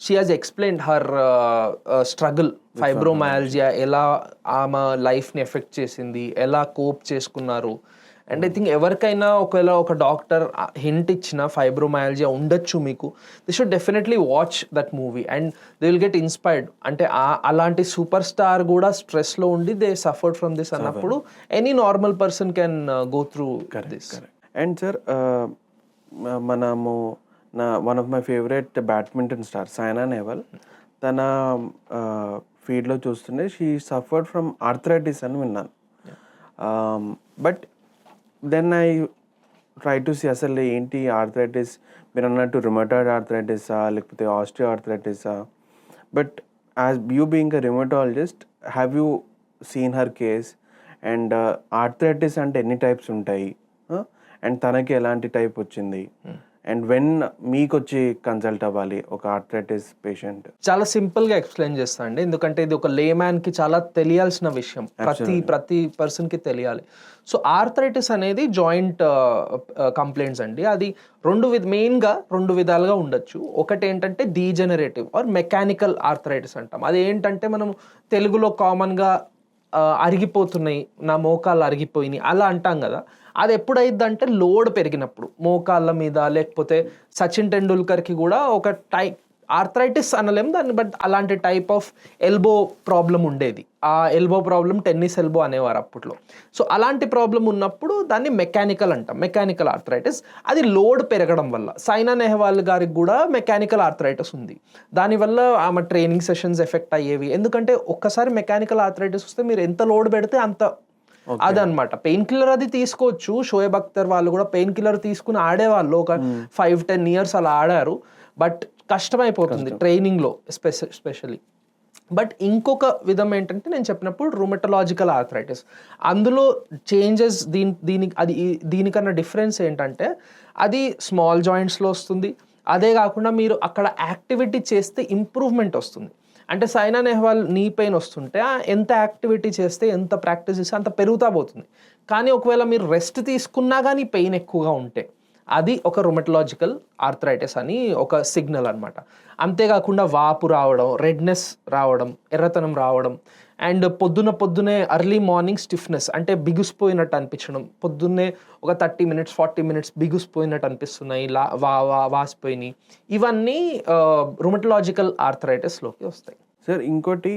she has explained her struggle, fibromyalgia ఎలా ఆమె లైఫ్ని ఎఫెక్ట్ చేసింది, ఎలా కోప్ చేసుకున్నారు. అండ్ ఐ థింక్ ఎవరికైనా ఒకవేళ ఒక డాక్టర్ హింట్ ఇచ్చిన ఫైబ్రోమయాలజియా ఉండొచ్చు మీకు, they should definitely watch that movie and they will get inspired. అంటే అలాంటి సూపర్ స్టార్ కూడా స్ట్రెస్లో ఉండి దే సఫర్డ్ ఫ్రమ్ దిస్ అన్నప్పుడు any normal person can go through this. And sir, మనము one of my favourite badminton star Saina Nehwal, తన ఫీడ్లో చూస్తుంటే షీ సఫర్డ్ ఫ్రమ్ ఆర్థరైటిస్ అని విన్నాను. But then I try to see అసలు ఏంటి ఆర్థరైటిస్, మీరు అన్నట్టు రుమటాయిడ్ ఆర్థరైటిసా లేకపోతే osteo ఆర్థరైటిసా. But as you being a rheumatologist, have you seen her case? And arthritis అంటే ఎన్ని టైప్స్ ఉంటాయి, అండ్ తనకి ఎలాంటి టైప్ వచ్చింది, అండ్ వెన్ మీకు వచ్చి కన్సల్ట్ అవ్వాలి ఒక ఆర్థరైటిస్ పేషెంట్? చాలా సింపుల్గా ఎక్స్ప్లెయిన్ చేస్తాను అండి, ఎందుకంటే ఇది ఒక లేమ్యాన్కి చాలా తెలియాల్సిన విషయం, ప్రతి పర్సన్కి తెలియాలి. సో ఆర్థరైటిస్ అనేది జాయింట్ కంప్లైంట్స్ అండి. అది మెయిన్గా రెండు విధాలుగా ఉండొచ్చు. ఒకటి ఏంటంటే డీజెనరేటివ్ ఆర్ మెకానికల్ ఆర్థరైటిస్ అంటాం. అది ఏంటంటే మనం తెలుగులో కామన్గా అరిగిపోతున్నాయి, నా మోకాళ్ళు అరిగిపోయినాయి అలా అంటాం కదా. అది ఎప్పుడైందంటే లోడ్ పెరిగినప్పుడు మోకాళ్ళ మీద, లేకపోతే సచిన్ టెండూల్కర్కి కూడా ఒక ఆర్థరైటిస్ అనలేం దాన్ని, బట్ అలాంటి టైప్ ఆఫ్ ఎల్బో ప్రాబ్లం ఉండేది. ఆ ఎల్బో ప్రాబ్లం టెన్నిస్ ఎల్బో అనేవారు అప్పట్లో. సో అలాంటి ప్రాబ్లం ఉన్నప్పుడు దాన్ని మెకానికల్ అంటాం, మెకానికల్ ఆర్థరైటిస్. అది లోడ్ పెరగడం వల్ల. సైనా నెహ్వాల్ గారికి కూడా మెకానికల్ ఆర్థరైటిస్ ఉంది. దానివల్ల ఆమె ట్రైనింగ్ సెషన్స్ ఎఫెక్ట్ అయ్యేవి. ఎందుకంటే ఒక్కసారి మెకానికల్ ఆర్థరైటిస్ వస్తే మీరు ఎంత లోడ్ పెడితే అంత అదనమాట. పెయిన్ కిల్లర్ అది తీసుకోవచ్చు. షోయబ్ అఖ్తర్ వాళ్ళు కూడా పెయిన్ కిల్లర్ తీసుకుని ఆడేవాళ్ళు, ఒక 5-10 years అలా ఆడారు. బట్ కష్టమైపోతుంది ట్రైనింగ్లో ఎస్పెషల్లీ. బట్ ఇంకొక విధం ఏంటంటే నేను చెప్పినప్పుడు రుమటలాజికల్ ఆర్థరైటిస్. అందులో చేంజెస్ దీనికన్నా డిఫరెన్స్ ఏంటంటే అది స్మాల్ జాయింట్స్లో వస్తుంది. అదే కాకుండా మీరు అక్కడ యాక్టివిటీ చేస్తే ఇంప్రూవ్మెంట్ వస్తుంది. అంటే సైనా నెహ్వాల్ నీ పెయిన్ వస్తుంటే ఎంత యాక్టివిటీ చేస్తే, ఎంత ప్రాక్టీస్ చేస్తే అంత పెరుగుతా పోతుంది. కానీ ఒకవేళ మీరు రెస్ట్ తీసుకున్నా కానీ పెయిన్ ఎక్కువగా ఉంటే అది ఒక రుమటలాజికల్ ఆర్థరైటిస్ అని ఒక సిగ్నల్ అనమాట. అంతేకాకుండా వాపు రావడం, రెడ్నెస్ రావడం, ఎర్రతనం రావడం, అండ్ పొద్దునే అర్లీ మార్నింగ్ స్టిఫ్నెస్, అంటే బిగుసిపోయినట్టు అనిపించడం. పొద్దున్నే ఒక 30 minutes 40 minutes బిగుసిపోయినట్టు అనిపిస్తున్నాయి, వాసిపోయినాయి. ఇవన్నీ రుమటలాజికల్ ఆర్థరైటిస్లోకి వస్తాయి. సార్ ఇంకోటి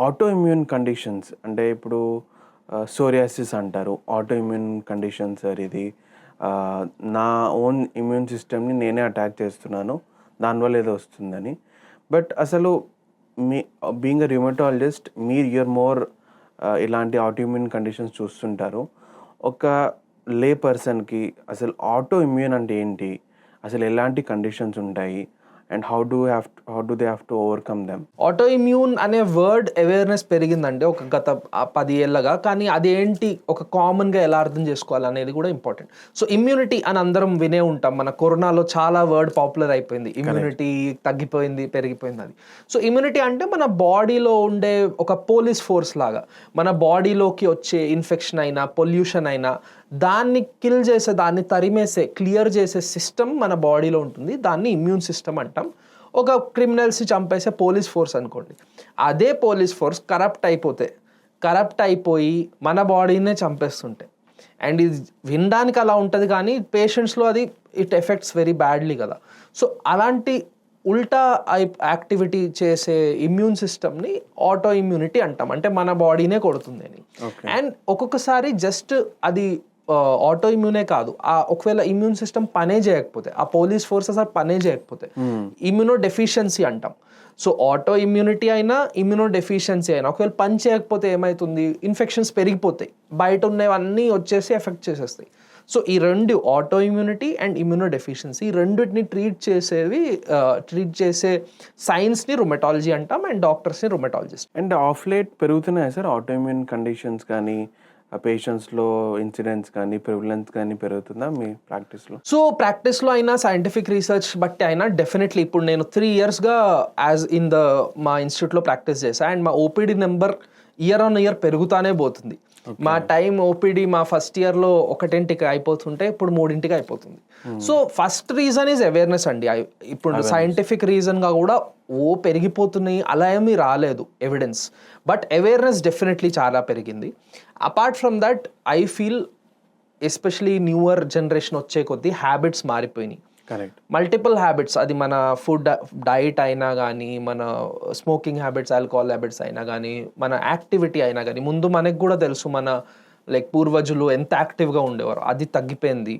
ఆటో ఇమ్యూన్ కండిషన్స్, అంటే ఇప్పుడు సోరియాసిస్ అంటారు, ఆటో ఇమ్యూన్ కండిషన్ సార్. ఇది నా ఓన్ ఇమ్యూన్ సిస్టమ్ని నేనే అటాక్ చేస్తున్నాను, దానివల్ల ఏదో వస్తుందని. బట్ అసలు మీ బీయింగ్ అ ర్యూమటాలజిస్ట్, యూఆర్ మోర్ ఇలాంటి ఆటో ఇమ్యూన్ కండిషన్స్ చూస్తుంటారు. ఒక లే పర్సన్కి అసలు ఆటో ఇమ్యూన్ అంటే ఏంటి, అసలు ఎలాంటి కండిషన్స్ ఉంటాయి, and how do they have to overcome them? Auto immune అనే వర్డ్ అవేర్నెస్ పెరిగిందంటే ఒక గత 10 ఏళ్ళగా. కానీ అదేంటి, ఒక కామన్గా ఎలా అర్థం చేసుకోవాలి అనేది కూడా ఇంపార్టెంట్. సో ఇమ్యూనిటీ అని అందరం వినే ఉంటాం. మన కరోనాలో చాలా వర్డ్ పాపులర్ అయిపోయింది, ఇమ్యూనిటీ తగ్గిపోయింది, పెరిగిపోయింది అది. సో ఇమ్యూనిటీ అంటే మన బాడీలో ఉండే ఒక పోలీస్ ఫోర్స్ లాగా. మన బాడీలోకి వచ్చే ఇన్ఫెక్షన్ అయినా, పొల్యూషన్ అయినా దాన్ని కిల్ చేసే, దాన్ని తరిమేసే, క్లియర్ చేసే సిస్టమ్ మన బాడీలో ఉంటుంది. దాన్ని ఇమ్యూన్ సిస్టమ్ అంటాం. ఒక క్రిమినల్స్ని చంపేసే పోలీస్ ఫోర్స్ అనుకోండి. అదే పోలీస్ ఫోర్స్ కరప్ట్ అయిపోయి మన బాడీనే చంపేస్తుంటే, అండ్ ఇది వినడానికి అలా ఉంటుంది కానీ పేషెంట్స్లో అది ఇట్ ఎఫెక్ట్స్ వెరీ బ్యాడ్లీ కదా. సో అలాంటి ఉల్టా యాక్టివిటీ చేసే ఇమ్యూన్ సిస్టమ్ని ఆటో ఇమ్యూనిటీ అంటాం. అంటే మన బాడీనే కొడుతుంది అని. అండ్ ఒక్కొక్కసారి జస్ట్ అది ఆటో ఇమ్యూనే కాదు, ఒకవేళ ఇమ్యూన్ సిస్టమ్ పనే చేయకపోతే, ఆ పోలీస్ ఫోర్స్ అసలు పనే చేయకపోతే ఇమ్యూనో డెఫిషియన్సీ అంటాం. సో ఆటో ఇమ్యూనిటీ అయినా, ఇమ్యూనో డెఫిషియన్సీ అయినా ఒకవేళ పని చేయకపోతే ఏమవుతుంది, ఇన్ఫెక్షన్స్ పెరిగిపోతాయి, బయట ఉన్నవన్నీ వచ్చేసి ఎఫెక్ట్ చేసేస్తాయి. సో ఈ రెండు, autoimmunity and immunodeficiency, ఈ రెండింటిని ట్రీట్ చేసే సైన్స్ని రుమటాలజీ అంటాం, అండ్ డాక్టర్స్ని రుమటాలజిస్ట్. అండ్ ఆఫ్ లేట్ పెరుగుతున్నాయి సార్ ఆటో ఇమ్యూన్ కండిషన్స్ కానీ, పేషెంట్స్లో ఇన్సిడెంట్స్ కానీ, ప్రివిలెన్స్ కానీ పెరుగుతుందా మీ ప్రాక్టీస్లో? సో ప్రాక్టీస్లో అయినా, సైంటిఫిక్ రీసెర్చ్ బట్టి అయినా డెఫినెట్లీ. ఇప్పుడు నేను 3 yearsగా మా ఇన్స్టిట్యూట్లో ప్రాక్టీస్ చేశాను, అండ్ మా OPD number year on year పెరుగుతానే పోతుంది. మా ఓపీడీ మా ఫస్ట్ ఇయర్లో 1ంటికి అయిపోతుంటే ఇప్పుడు 3ంటికి అయిపోతుంది. So first reason is awareness అండి. ఇప్పుడు సైంటిఫిక్ రీజన్గా కూడా పెరిగిపోతున్నాయి అలా ఏమీ రాలేదు ఎవిడెన్స్, బట్ అవేర్నెస్ డెఫినెట్లీ చాలా పెరిగింది. Apart from that I feel especially newer generation వచ్చే కొద్దీ హ్యాబిట్స్ మారిపోయినాయి. కరెక్ట్. మల్టిపుల్ హ్యాబిట్స్, అది మన ఫుడ్ డైట్ అయినా కానీ, మన స్మోకింగ్ హ్యాబిట్స్, ఆల్కహాల్ హ్యాబిట్స్ అయినా కానీ, మన యాక్టివిటీ అయినా కానీ. ముందు మనకు కూడా తెలుసు మన పూర్వజులు ఎంత యాక్టివ్గా ఉండేవారు, అది తగ్గిపోయింది.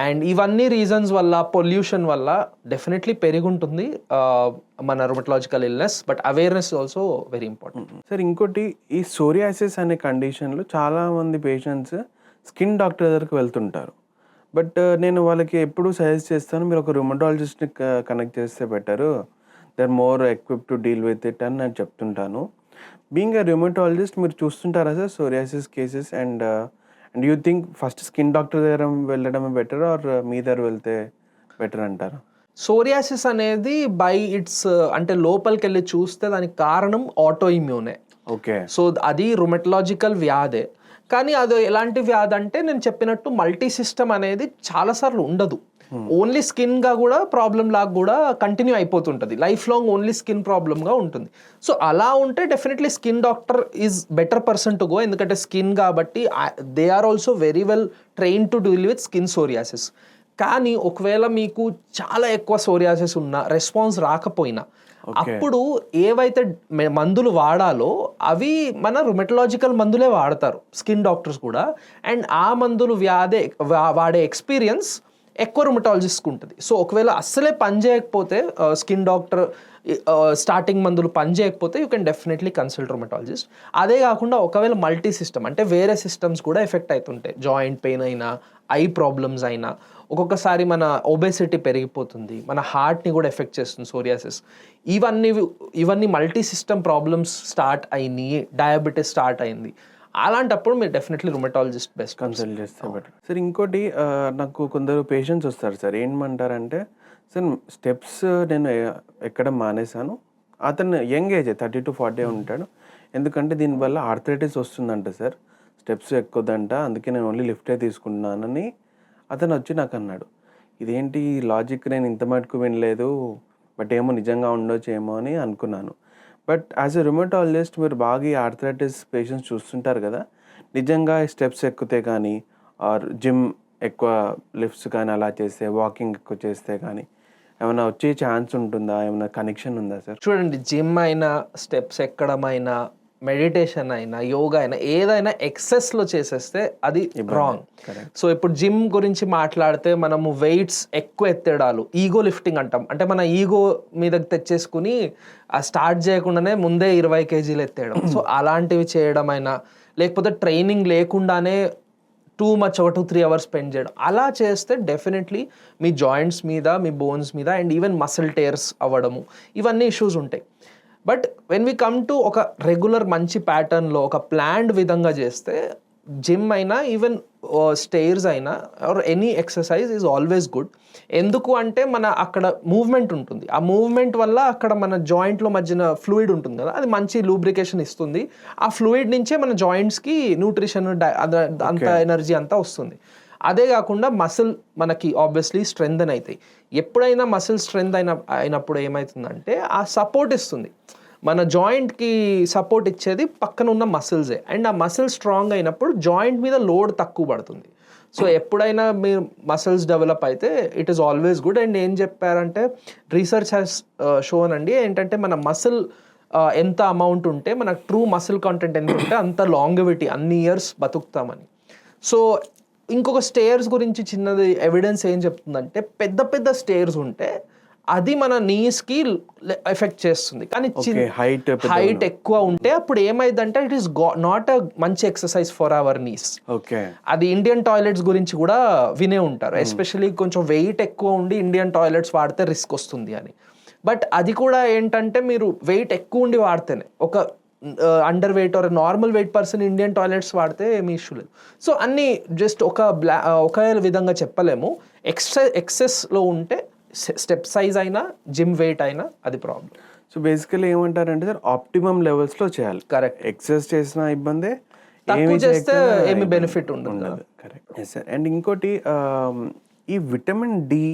అండ్ ఇవన్నీ రీజన్స్ వల్ల, పొల్యూషన్ వల్ల డెఫినెట్లీ పెరుగుంటుంది మన rheumatological illness, but awareness also very important. Sir ఇంకోటి, ఈ సోరియాసిస్ అనే కండిషన్లో చాలామంది పేషెంట్స్ స్కిన్ డాక్టర్ దగ్గరికి వెళ్తుంటారు. బట్ నేను వాళ్ళకి ఎప్పుడు సజెస్ట్ చేస్తాను, మీరు ఒక రుమటాలజిస్ట్ని కనెక్ట్ చేస్తే better, they are more equip to deal with it అని నేను చెప్తుంటాను. బీయింగ్ ఎ రుమటాలజిస్ట్ మీరు చూస్తుంటారా sir psoriasis cases? And you think first skin doctor దగ్గర వెళ్ళడమే బెటర్, ఆర్ మీ దగ్గర వెళ్తే బెటర్ అంటారా? సోరియాసిస్ అనేది అంటే లోపలికి వెళ్ళి చూస్తే దానికి కారణం ఆటో ఇమ్యూనే. ఓకే. సో అది రుమటలాజికల్ వ్యాధే. కానీ అది ఎలాంటి వ్యాధి అంటే నేను చెప్పినట్టు మల్టీ సిస్టమ్ అనేది చాలాసార్లు ఉండదు. ఓన్లీ స్కిన్గా కూడా ప్రాబ్లం లాగా కూడా కంటిన్యూ అయిపోతుంటుంది, లైఫ్ లాంగ్ ఓన్లీ స్కిన్ ప్రాబ్లమ్గా ఉంటుంది. సో అలా ఉంటే definitely skin doctor is better person to go, ఎందుకంటే స్కిన్ కాబట్టి they are also very well train to deal with skin psoriasis. కానీ ఒకవేళ మీకు చాలా ఎక్కువ సోరియాసిస్ ఉన్నా, రెస్పాన్స్ రాకపోయినా, అప్పుడు ఏవైతే మందులు వాడాలో అవి మన రుమటలాజికల్ మందులే వాడతారు స్కిన్ డాక్టర్స్ కూడా. అండ్ ఆ మందులు వాడే ఎక్స్పీరియన్స్ ఎక్కువ రుమటాలజిస్ట్కి ఉంటుంది. సో ఒకవేళ అస్సలే పని చేయకపోతే స్కిన్ డాక్టర్ స్టార్టింగ్ మందులు పని చేయకపోతే you can definitely consult rheumatologist. అదే కాకుండా ఒకవేళ మల్టీ సిస్టమ్ అంటే వేరే సిస్టమ్స్ కూడా ఎఫెక్ట్ అవుతుంటాయి, జాయింట్ పెయిన్ అయినా, ఐ ప్రాబ్లమ్స్ అయినా, ఒక్కొక్కసారి మన ఒబేసిటీ పెరిగిపోతుంది, మన హార్ట్ని కూడా ఎఫెక్ట్ చేస్తుంది సోరియాసిస్. ఇవన్నీ మల్టీ సిస్టమ్ ప్రాబ్లమ్స్ స్టార్ట్ అయినాయి, డయాబెటీస్ స్టార్ట్ అయింది, అలాంటప్పుడు మీరు డెఫినెట్లీ రుమటాలజిస్ట్ బెస్ట్ కన్సల్ట్ చేస్తే బెటర్. సార్ ఇంకోటి నాకు కొందరు పేషెంట్స్ వస్తారు సార్, ఏమంటారంటే సార్ స్టెప్స్ నేను ఎక్కడం మానేశాను, అతను యంగ్ ఏజ్ 30 to 40 ఉంటాడు, ఎందుకంటే దీనివల్ల ఆర్థరైటిస్ వస్తుందంట సార్, స్టెప్స్ ఎక్కొద్దంట, అందుకే నేను ఓన్లీ లిఫ్టే తీసుకుంటున్నానని అతను వచ్చి నాకు అన్నాడు. ఇదేంటి లాజిక్, నేను ఇంత మటుకు వినలేదు, బట్ ఏమో నిజంగా ఉండొచ్చు ఏమో అని అనుకున్నాను. బట్ యాజ్ ఎ రుమటాలజిస్ట్ మీరు బాగా ఈ ఆర్థరైటిస్ పేషెంట్స్ చూస్తుంటారు కదా, నిజంగా స్టెప్స్ ఎక్కితే కానీ ఆర్ జిమ్ ఎక్కువ లిఫ్ట్స్ కానీ అలా చేస్తే, వాకింగ్ ఎక్కువ చేస్తే కానీ ఏమైనా వచ్చే ఛాన్స్ ఉంటుందా, ఏమైనా కనెక్షన్ ఉందా సార్? చూడండి, జిమ్ అయినా, స్టెప్స్ ఎక్కడం అయినా, మెడిటేషన్ అయినా, యోగా అయినా, ఏదైనా ఎక్సెస్లో చేసేస్తే అది రాంగ్. సో ఇప్పుడు జిమ్ గురించి మాట్లాడితే మనము వెయిట్స్ ఎక్కువ ఎత్తేడాలు, ఈగో లిఫ్టింగ్ అంటాం, అంటే మన ఈగో మీదకి తెచ్చేసుకుని ఆ స్టార్ట్ చేయకుండానే ముందే 20 kgs ఎత్తేయడం. సో అలాంటివి చేయడం అయినా, లేకపోతే ట్రైనింగ్ లేకుండానే టూ మచ్ ఒక 2-3 hours స్పెండ్ చేయడం, అలా చేస్తే డెఫినెట్లీ మీ జాయింట్స్ మీద, మీ బోన్స్ మీద, అండ్ ఈవెన్ మసిల్ టేర్స్ అవ్వడము, ఇవన్నీ ఇష్యూస్ ఉంటాయి. But when we come to ఒక రెగ్యులర్ మంచి ప్యాటర్న్లో ఒక ప్లాన్డ్ విధంగా చేస్తే జిమ్ అయినా, ఈవెన్ స్టేర్స్ అయినా, or any exercise is always good. ఎందుకు అంటే మన అక్కడ మూవ్మెంట్ ఉంటుంది, ఆ మూవ్మెంట్ వల్ల అక్కడ మన జాయింట్లో మధ్యన ఫ్లూయిడ్ ఉంటుంది కదా, అది మంచి లూబ్రికేషన్ ఇస్తుంది. ఆ ఫ్లూయిడ్ నుంచే మన జాయింట్స్కి న్యూట్రిషన్ అంత ఎనర్జీ అంతా వస్తుంది. అదే కాకుండా మసిల్ మనకి ఆబ్వియస్లీ స్ట్రెంగ్తన్ అవుతాయి. ఎప్పుడైనా మసిల్ స్ట్రెంగ్త్ అయినప్పుడు ఏమవుతుందంటే ఆ సపోర్ట్ ఇస్తుంది, మన జాయింట్కి సపోర్ట్ ఇచ్చేది పక్కన ఉన్న మసిల్సే. అండ్ ఆ మసిల్ స్ట్రాంగ్ అయినప్పుడు జాయింట్ మీద లోడ్ తక్కువ పడుతుంది. సో ఎప్పుడైనా మీరు మసిల్స్ డెవలప్ అయితే it is always good. And ఏం చెప్పారంటే రీసెర్చ్ హ్యాస్ షోన్ అండి, ఏంటంటే మన మసిల్ ఎంత అమౌంట్ ఉంటే, మన ట్రూ మసిల్ కంటెంట్ ఎంత ఉంటే అంత లాంగివిటీ, అన్ని ఇయర్స్ బతుకుతామని. సో ఇంకొక స్టేర్స్ గురించి చిన్నది ఎవిడెన్స్ ఏం చెప్తుందంటే, పెద్ద పెద్ద స్టేర్స్ ఉంటే అది మన నీస్కి ఎఫెక్ట్ చేస్తుంది, కానీ హైట్ ఎక్కువ ఉంటే అప్పుడు ఏమైందంటే ఇట్ ఈస్ నాట్ అ మంచి ఎక్సర్సైజ్ ఫర్ అవర్ నీస్. అది ఇండియన్ టాయిలెట్స్ గురించి కూడా వినే ఉంటారు, ఎస్పెషలీ కొంచెం వెయిట్ ఎక్కువ ఉండి ఇండియన్ టాయిలెట్స్ వాడితే రిస్క్ వస్తుంది అని. బట్ అది కూడా ఏంటంటే మీరు వెయిట్ ఎక్కువ ఉండి వాడితేనే, ఒక under weight or normal weight person Indian toilets వాడితే ఏమీ ఇష్యూ లేదు. సో అన్నీ జస్ట్ ఒకే విధంగా చెప్పలేము. ఎక్సెస్లో ఉంటే స్టెప్ సైజ్ అయినా, జిమ్ వెయిట్ అయినా అది ప్రాబ్లం. సో బేసికలీ ఏమంటారంటే సార్, ఆప్టిమమ్ లెవెల్స్లో చేయాలి. కరెక్ట్. ఎక్సెస్ చేసిన ఇబ్బంది, తక్కువ చేస్తే ఏమి బెనిఫిట్ ఉండదు. కరెక్ట్. Yes sir. అండ్ ఇంకోటి ఈ విటమిన్ డి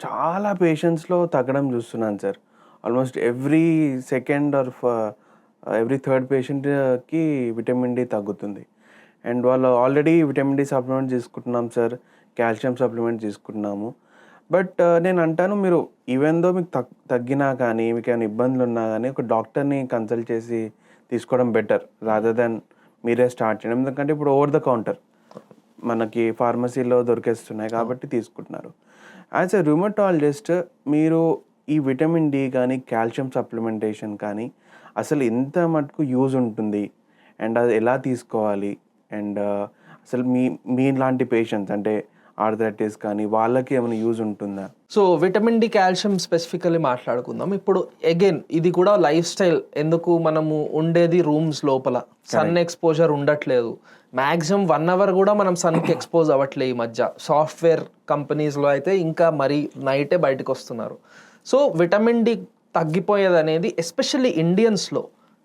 చాలా పేషెంట్స్లో తగ్గడం చూస్తున్నాను sir. Almost every second or every third పేషెంట్కి విటమిన్ డి తగ్గుతుంది. అండ్ వాళ్ళు ఆల్రెడీ విటమిన్ డి సప్లిమెంట్ తీసుకుంటున్నాం సార్, కాల్షియం సప్లిమెంట్ తీసుకుంటున్నాము. బట్ నేను అంటాను, మీరు ఈవెన్ దో మీకు తగ్గినా కానీ, మీకు ఏమైనా ఇబ్బందులు ఉన్నా కానీ ఒక డాక్టర్ని కన్సల్ట్ చేసి తీసుకోవడం బెటర్ రాదర్ దాన్ మీరే స్టార్ట్ చేయడం. ఎందుకంటే ఇప్పుడు ఓవర్ ద కౌంటర్ మనకి ఫార్మసీలో దొరికేస్తున్నాయి కాబట్టి తీసుకుంటున్నారు. యాజ్ ఎ రుమటాలజిస్ట్ మీరు ఈ విటమిన్ డి కానీ, కాల్షియం సప్లిమెంటేషన్ కానీ అసలు ఎంత మటుకు యూజ్ ఉంటుంది, అండ్ అది ఎలా తీసుకోవాలి, అండ్ అసలు మీ లాంటి పేషెంట్స్ అంటే ఆర్థరైటిస్ కానీ వాళ్ళకి ఏమైనా యూజ్ ఉంటుందా? So vitamin D, calcium specifically మాట్లాడుకుందాం. ఇప్పుడు అగైన్ ఇది కూడా లైఫ్ స్టైల్. ఎందుకు మనము ఉండేది రూమ్స్ లోపల, సన్ ఎక్స్పోజర్ ఉండట్లేదు, మ్యాక్సిమం 1 hour కూడా మనం సన్కి ఎక్స్పోజ్ అవ్వట్లేదు. ఈ మధ్య సాఫ్ట్వేర్ కంపెనీస్లో అయితే ఇంకా మరీ నైటే బయటకు వస్తున్నారు. సో విటమిన్ డి తగ్గిపోయేది అనేది ఎస్పెషల్లీ ఇండియన్స్లో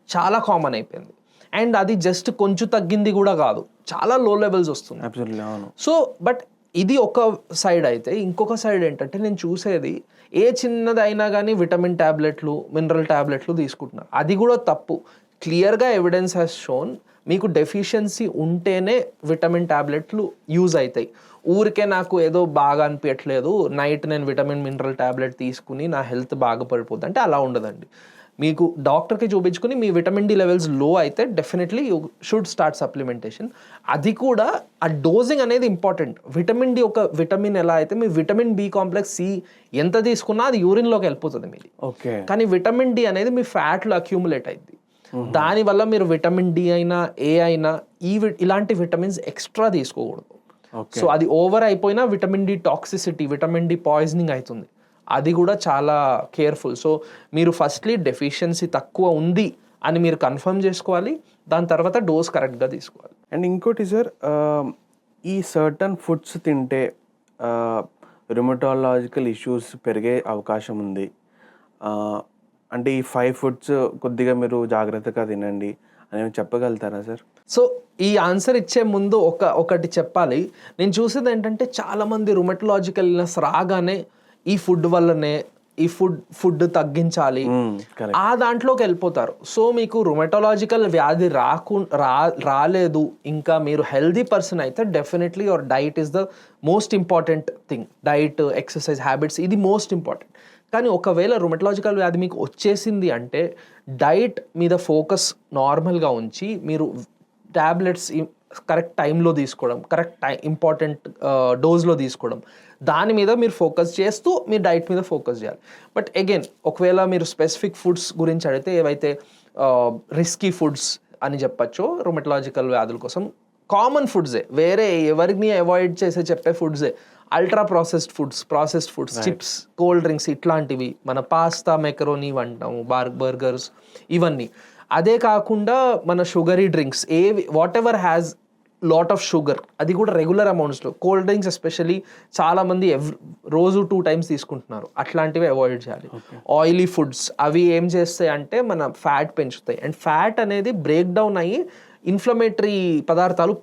చాలా కామన్ అయిపోయింది. అండ్ అది జస్ట్ కొంచెం తగ్గింది కూడా కాదు, చాలా లో లెవెల్స్ వస్తుంది. అబ్సల్యూట్లీ అవును. సో బట్ ఇది ఒక సైడ్ అయితే, ఇంకొక సైడ్ ఏంటంటే నేను చూసేది ఏ చిన్నదైనా కానీ విటమిన్ ట్యాబ్లెట్లు, మినరల్ ట్యాబ్లెట్లు తీసుకుంటున్నారు. అది కూడా తప్పు. క్లియర్గా ఎవిడెన్స్ హ్యాస్ షోన్ మీకు డెఫిషియన్సీ ఉంటేనే విటమిన్ ట్యాబ్లెట్లు యూజ్ అవుతాయి. ఊరికే నాకు ఏదో బాగా అనిపించట్లేదు, నైట్ నేను విటమిన్ మినరల్ ట్యాబ్లెట్ తీసుకుని నా హెల్త్ బాగా పడిపోద్ది అంటే అలా ఉండదండి. మీకు డాక్టర్కి చూపించుకుని మీ విటమిన్ డి లెవెల్స్ లో అయితే definitely you should start supplementation. అది కూడా ఆ డోజింగ్ అనేది ఇంపార్టెంట్. విటమిన్ డి ఒక విటమిన్ ఎలా అయితే మీ విటమిన్ బి కాంప్లెక్స్ సి ఎంత తీసుకున్నా అది యూరిన్లోకి వెళ్ళిపోతుంది మీది. ఓకే. కానీ విటమిన్ డి అనేది మీ ఫ్యాట్లో అక్యూములేట్ అయింది. దానివల్ల మీరు విటమిన్ డి అయినా ఏ అయినా ఇలాంటి విటమిన్స్ ఎక్స్ట్రా తీసుకోకూడదు. సో అది ఓవర్ అయిపోయినా vitamin D toxicity, vitamin D poisoning అవుతుంది. అది కూడా చాలా కేర్ఫుల్. సో మీరు ఫస్ట్లీ డెఫిషియన్సీ తక్కువ ఉంది అని మీరు కన్ఫర్మ్ చేసుకోవాలి. దాని తర్వాత డోస్ కరెక్ట్గా తీసుకోవాలి. అండ్ ఇంకోటి సార్, ఈ సర్టన్ ఫుడ్స్ తింటే రుమటాలజికల్ ఇష్యూస్ పెరిగే అవకాశం ఉంది, అంటే ఈ 5 ఫుడ్స్ కొద్దిగా మీరు జాగ్రత్తగా తినండి అని చెప్పగలుగుతారా సార్? సో ఈ ఆన్సర్ ఇచ్చే ముందు ఒకటి చెప్పాలి. నేను చూసేది ఏంటంటే చాలామంది రుమటలాజికల్ ఇల్నెస్ రాగానే ఈ ఫుడ్ వల్లనే ఈ ఫుడ్ తగ్గించాలి ఆ దాంట్లోకి వెళ్ళిపోతారు. సో మీకు రుమటలాజికల్ వ్యాధి రాలేదు, ఇంకా మీరు హెల్దీ పర్సన్ అయితే definitely your diet is the most important thing. Diet, exercise habits ఇది మోస్ట్ ఇంపార్టెంట్. కానీ ఒకవేళ రుమటలాజికల్ వ్యాధి మీకు వచ్చేసింది అంటే డైట్ మీద ఫోకస్ నార్మల్గా ఉంచి మీరు ట్యాబ్లెట్స్ కరెక్ట్ టైంలో తీసుకోవడం, కరెక్ట్ ఇంపార్టెంట్ డోస్లో తీసుకోవడం, దాని మీద మీరు ఫోకస్ చేస్తూ మీ డైట్ మీద ఫోకస్ చేయాలి. బట్ అగైన్ ఒకవేళ మీరు స్పెసిఫిక్ ఫుడ్స్ గురించి అడిగితే ఏవైతే రిస్కీ ఫుడ్స్ అని చెప్పచ్చో రుమటలాజికల్ వ్యాధుల కోసం కామన్ ఫుడ్సే, వేరే ఎవరిని అవాయిడ్ చేసే చెప్పే ఫుడ్సే ultra processed foods, chips, cold drinks ఇట్లాంటివి, మన పాస్తా, మెకరోనీ వంటాము, బర్గర్స్ ఇవన్నీ. అదే కాకుండా మన sugary drinks what ever has lot of sugar, అది కూడా రెగ్యులర్ అమౌంట్స్లో. కోల్డ్ డ్రింక్స్ ఎస్పెషల్లీ చాలామంది రోజు 2 times తీసుకుంటున్నారు, అట్లాంటివి అవాయిడ్ చేయాలి. ఆయిలీ ఫుడ్స్ అవి ఏం చేస్తాయి అంటే మన ఫ్యాట్ పెంచుతాయి, అండ్ ఫ్యాట్ అనేది బ్రేక్ డౌన్ అయ్యి ఇన్ఫ్లమేటరీ పదార్థాలు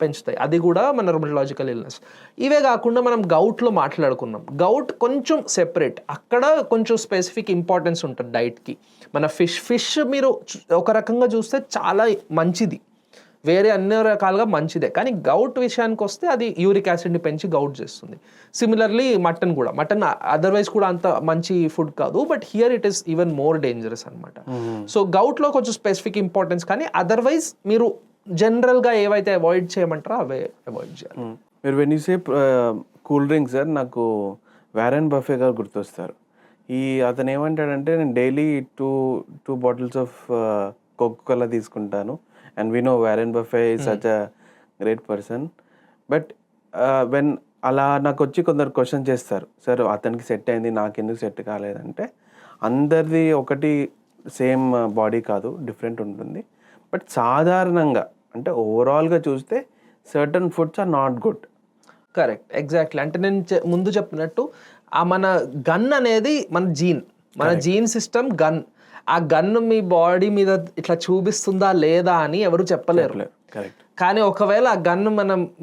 పెంచుతాయి. అది కూడా మన రుమటలాజికల్ ఇల్నెస్. ఇవే కాకుండా మనం గౌట్లో మాట్లాడుకున్నాం. గౌట్ కొంచెం సెపరేట్, అక్కడ కొంచెం స్పెసిఫిక్ ఇంపార్టెన్స్ ఉంటుంది డైట్కి. మన ఫిష్ మీరు ఒక రకంగా చూస్తే చాలా మంచిది, వేరే అన్ని రకాలుగా మంచిదే. కానీ గౌట్ విషయానికి వస్తే అది యూరిక్ యాసిడ్ని పెంచి గౌట్ చేస్తుంది. సిమిలర్లీ మటన్ అదర్వైజ్ కూడా అంత మంచి ఫుడ్ కాదు, but here it is even more dangerous అనమాట. సో గౌట్లో కొంచెం స్పెసిఫిక్ ఇంపార్టెన్స్, కానీ అదర్వైజ్ మీరు జనరల్గా ఏవైతే అవాయిడ్ చేయమంటారో అవే అవాయిడ్ చేయాలి. మీరు when you say cool drinks sir, నాకు వారెన్ బఫే గారు గుర్తొస్తారు. అతను ఏమంటాడంటే నేను daily two bottles of Coca Cola తీసుకుంటాను. And we know Warren Buffett is such a great person. But when అలా నాకు వచ్చి కొందరు క్వశ్చన్ చేస్తారు, సార్ అతనికి సెట్ అయింది నాకెందుకు సెట్ కాలేదంటే, అందరిది ఒకటి సేమ్ బాడీ కాదు, డిఫరెంట్ ఉంటుంది. బట్ సాధారణంగా అంటే ఓవరాల్గా చూస్తే certain foods are not good. Correct, exactly. అంటే నేను ముందు చెప్పినట్టు మన గన్ అనేది మన జీన్ సిస్టమ్ గన్. ఆ గన్ను మీ బాడీ మీద ఇట్లా చూపిస్తుందా లేదా అని ఎవరు చెప్పలేరు. కానీ ఒకవేళ ఆ గన్ను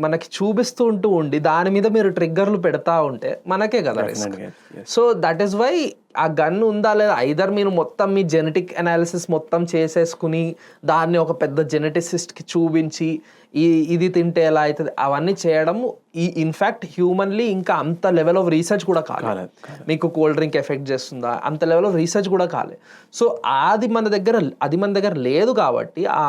మనకి చూపిస్తూ ఉండి దాని మీద మీరు ట్రిగ్గర్లు పెడతా ఉంటే మనకే కదా risk. So that is why ఆ గన్ ఉందా లేదా, ఐదర్ మీరు మొత్తం మీ జెనెటిక్ అనాలిసిస్ మొత్తం చేసేసుకుని దాన్ని ఒక పెద్ద జెనెటిసిస్ట్కి చూపించి ఇది తింటే ఎలా అవుతుంది అవన్నీ చేయడం ఇన్ఫ్యాక్ట్ హ్యూమన్లీ ఇంకా అంత లెవెల్ ఆఫ్ రీసెర్చ్ కూడా కాలేదు. మీకు కోల్డ్ డ్రింక్ ఎఫెక్ట్ చేస్తుందా అంత లెవెల్ ఆఫ్ రీసెర్చ్ కూడా కాలేదు. సో అది మన దగ్గర లేదు కాబట్టి, ఆ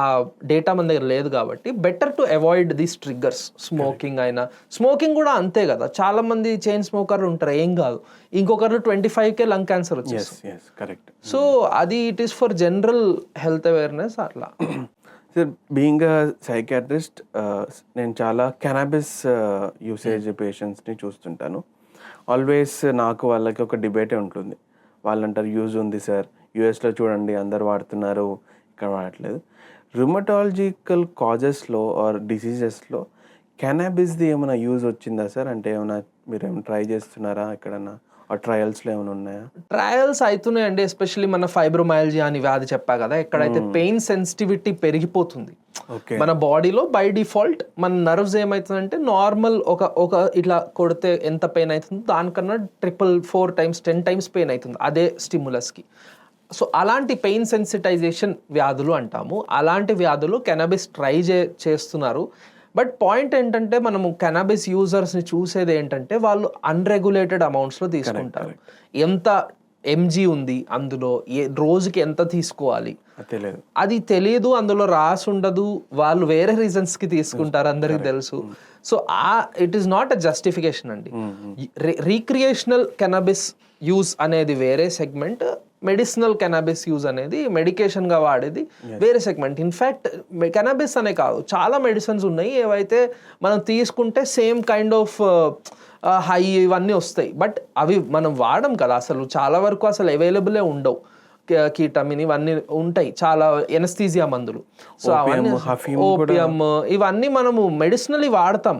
డేటా మన దగ్గర లేదు కాబట్టి better to avoid these triggers. Smoking కూడా అంతే కదా, చాలా మంది చైన్ స్మోకర్లు ఉంటారు, ఏం కాదు, ఇంకొకరు 25K లంగ్ క్యాన్సర్ వచ్చేస్తుంది. సో అది it is for general health awareness అట్లా. సార్ బీయింగ్ అ సైకియాట్రిస్ట్, నేను చాలా కెనాబిస్ యూసేజ్ పేషెంట్స్ని చూస్తుంటాను. ఆల్వేస్ నాకు వాళ్ళకి ఒక డిబేటే ఉంటుంది. వాళ్ళు అంటారు యూజ్ ఉంది సార్, యూఎస్లో చూడండి అందరు వాడుతున్నారు, ఇక్కడ వాడట్లేదు. రుమటాలజికల్ కాజెస్లో ఆర్ డిసీజెస్లో కెనాబిస్ది ఏమైనా యూజ్ వచ్చిందా సార్? అంటే మీరు ఏమైనా ట్రై చేస్తున్నారా ఎక్కడన్నా ట్రయల్స్లో ఏమైనా ఉన్నాయా? ట్రయల్స్ అవుతున్నాయండి, ఎస్పెషల్లీ మన ఫైబ్రోమైల్జీ అని వ్యాధి చెప్పా కదా, ఎక్కడైతే పెయిన్ సెన్సిటివిటీ పెరిగిపోతుంది ఓకే. మన బాడీలో. బై డిఫాల్ట్ మన నర్వ్స్ ఏమవుతుందంటే నార్మల్ ఒక ఇట్లా కొడితే ఎంత పెయిన్ అవుతుందో దానికన్నా 4 times 10 times పెయిన్ అవుతుంది అదే స్టిమ్యులస్కి. సో అలాంటి పెయిన్ సెన్సిటైజేషన్ వ్యాధులు అంటాము. అలాంటి వ్యాధులు కెనబిస్ ట్రై చేస్తున్నారు. బట్ పాయింట్ ఏంటంటే మనము కెనబిస్ యూజర్స్ని చూసేది ఏంటంటే వాళ్ళు అన్రెగ్యులేటెడ్ అమౌంట్స్లో తీసుకుంటారు. ఎంత ఎంజీ ఉంది అందులో, రోజుకి ఎంత తీసుకోవాలి అది తెలియదు, అందులో రాసి ఉండదు, వాళ్ళు వేరే రీజన్స్కి తీసుకుంటారు, అందరికి తెలుసు. So it is not a justification అండి. రీక్రియేషనల్ కెనబిస్ యూజ్ అనేది వేరే సెగ్మెంట్, మెడిసినల్ కెనబిస్ యూజ్ అనేది మెడికేషన్గా వాడేది వేరే సెగ్మెంట్. ఇన్ఫ్యాక్ట్ కెనబిస్ అనే కాదు, చాలా మెడిసిన్స్ ఉన్నాయి ఏవైతే మనం తీసుకుంటే సేమ్ కైండ్ ఆఫ్ హై ఇవన్నీ వస్తాయి, బట్ అవి మనం వాడడం కదా అసలు. చాలా వరకు అసలు అవైలబులే ఉండవు. కీటమిన్ ఇవన్నీ ఉంటాయి, చాలా ఎనస్థీజియా మందులు. సో అవన్నీ ఓపియం ఇవన్నీ మనము మెడిసినలీ వాడతాం,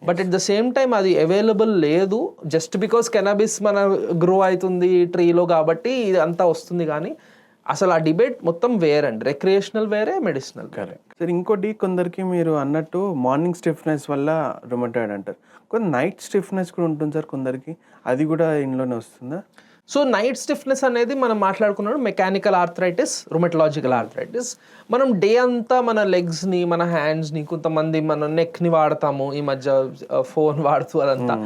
but at the same time అది అవైలబుల్ లేదు. జస్ట్ బికాస్ కెనబిస్ మన గ్రో అవుతుంది ట్రీలో కాబట్టి ఇది అంతా వస్తుంది, కానీ అసలు ఆ డిబేట్ మొత్తం వేరండి. రిక్రియేషనల్ వేరే, మెడిసినల్ వేరే. సరే, ఇంకోటి కొందరికి మీరు అన్నట్టు మార్నింగ్ స్టిఫ్నెస్ వల్ల రుమటాయిడ్ అంటారు, కొన్ని నైట్ స్టిఫ్నెస్ కూడా ఉంటుంది సార్ కొందరికి, అది కూడా ఇంట్లోనే వస్తుందా? సో నైట్ స్టిఫ్నెస్ అనేది మనం మాట్లాడుకున్నాడు మెకానికల్ ఆర్థరైటిస్, రుమటలాజికల్ ఆర్థరైటిస్. మనం డే అంతా మన లెగ్స్ని, మన హ్యాండ్స్ని, కొంతమంది మన నెక్ని వాడతాము ఈ మధ్య ఫోన్ వాడుతూ అదంతా.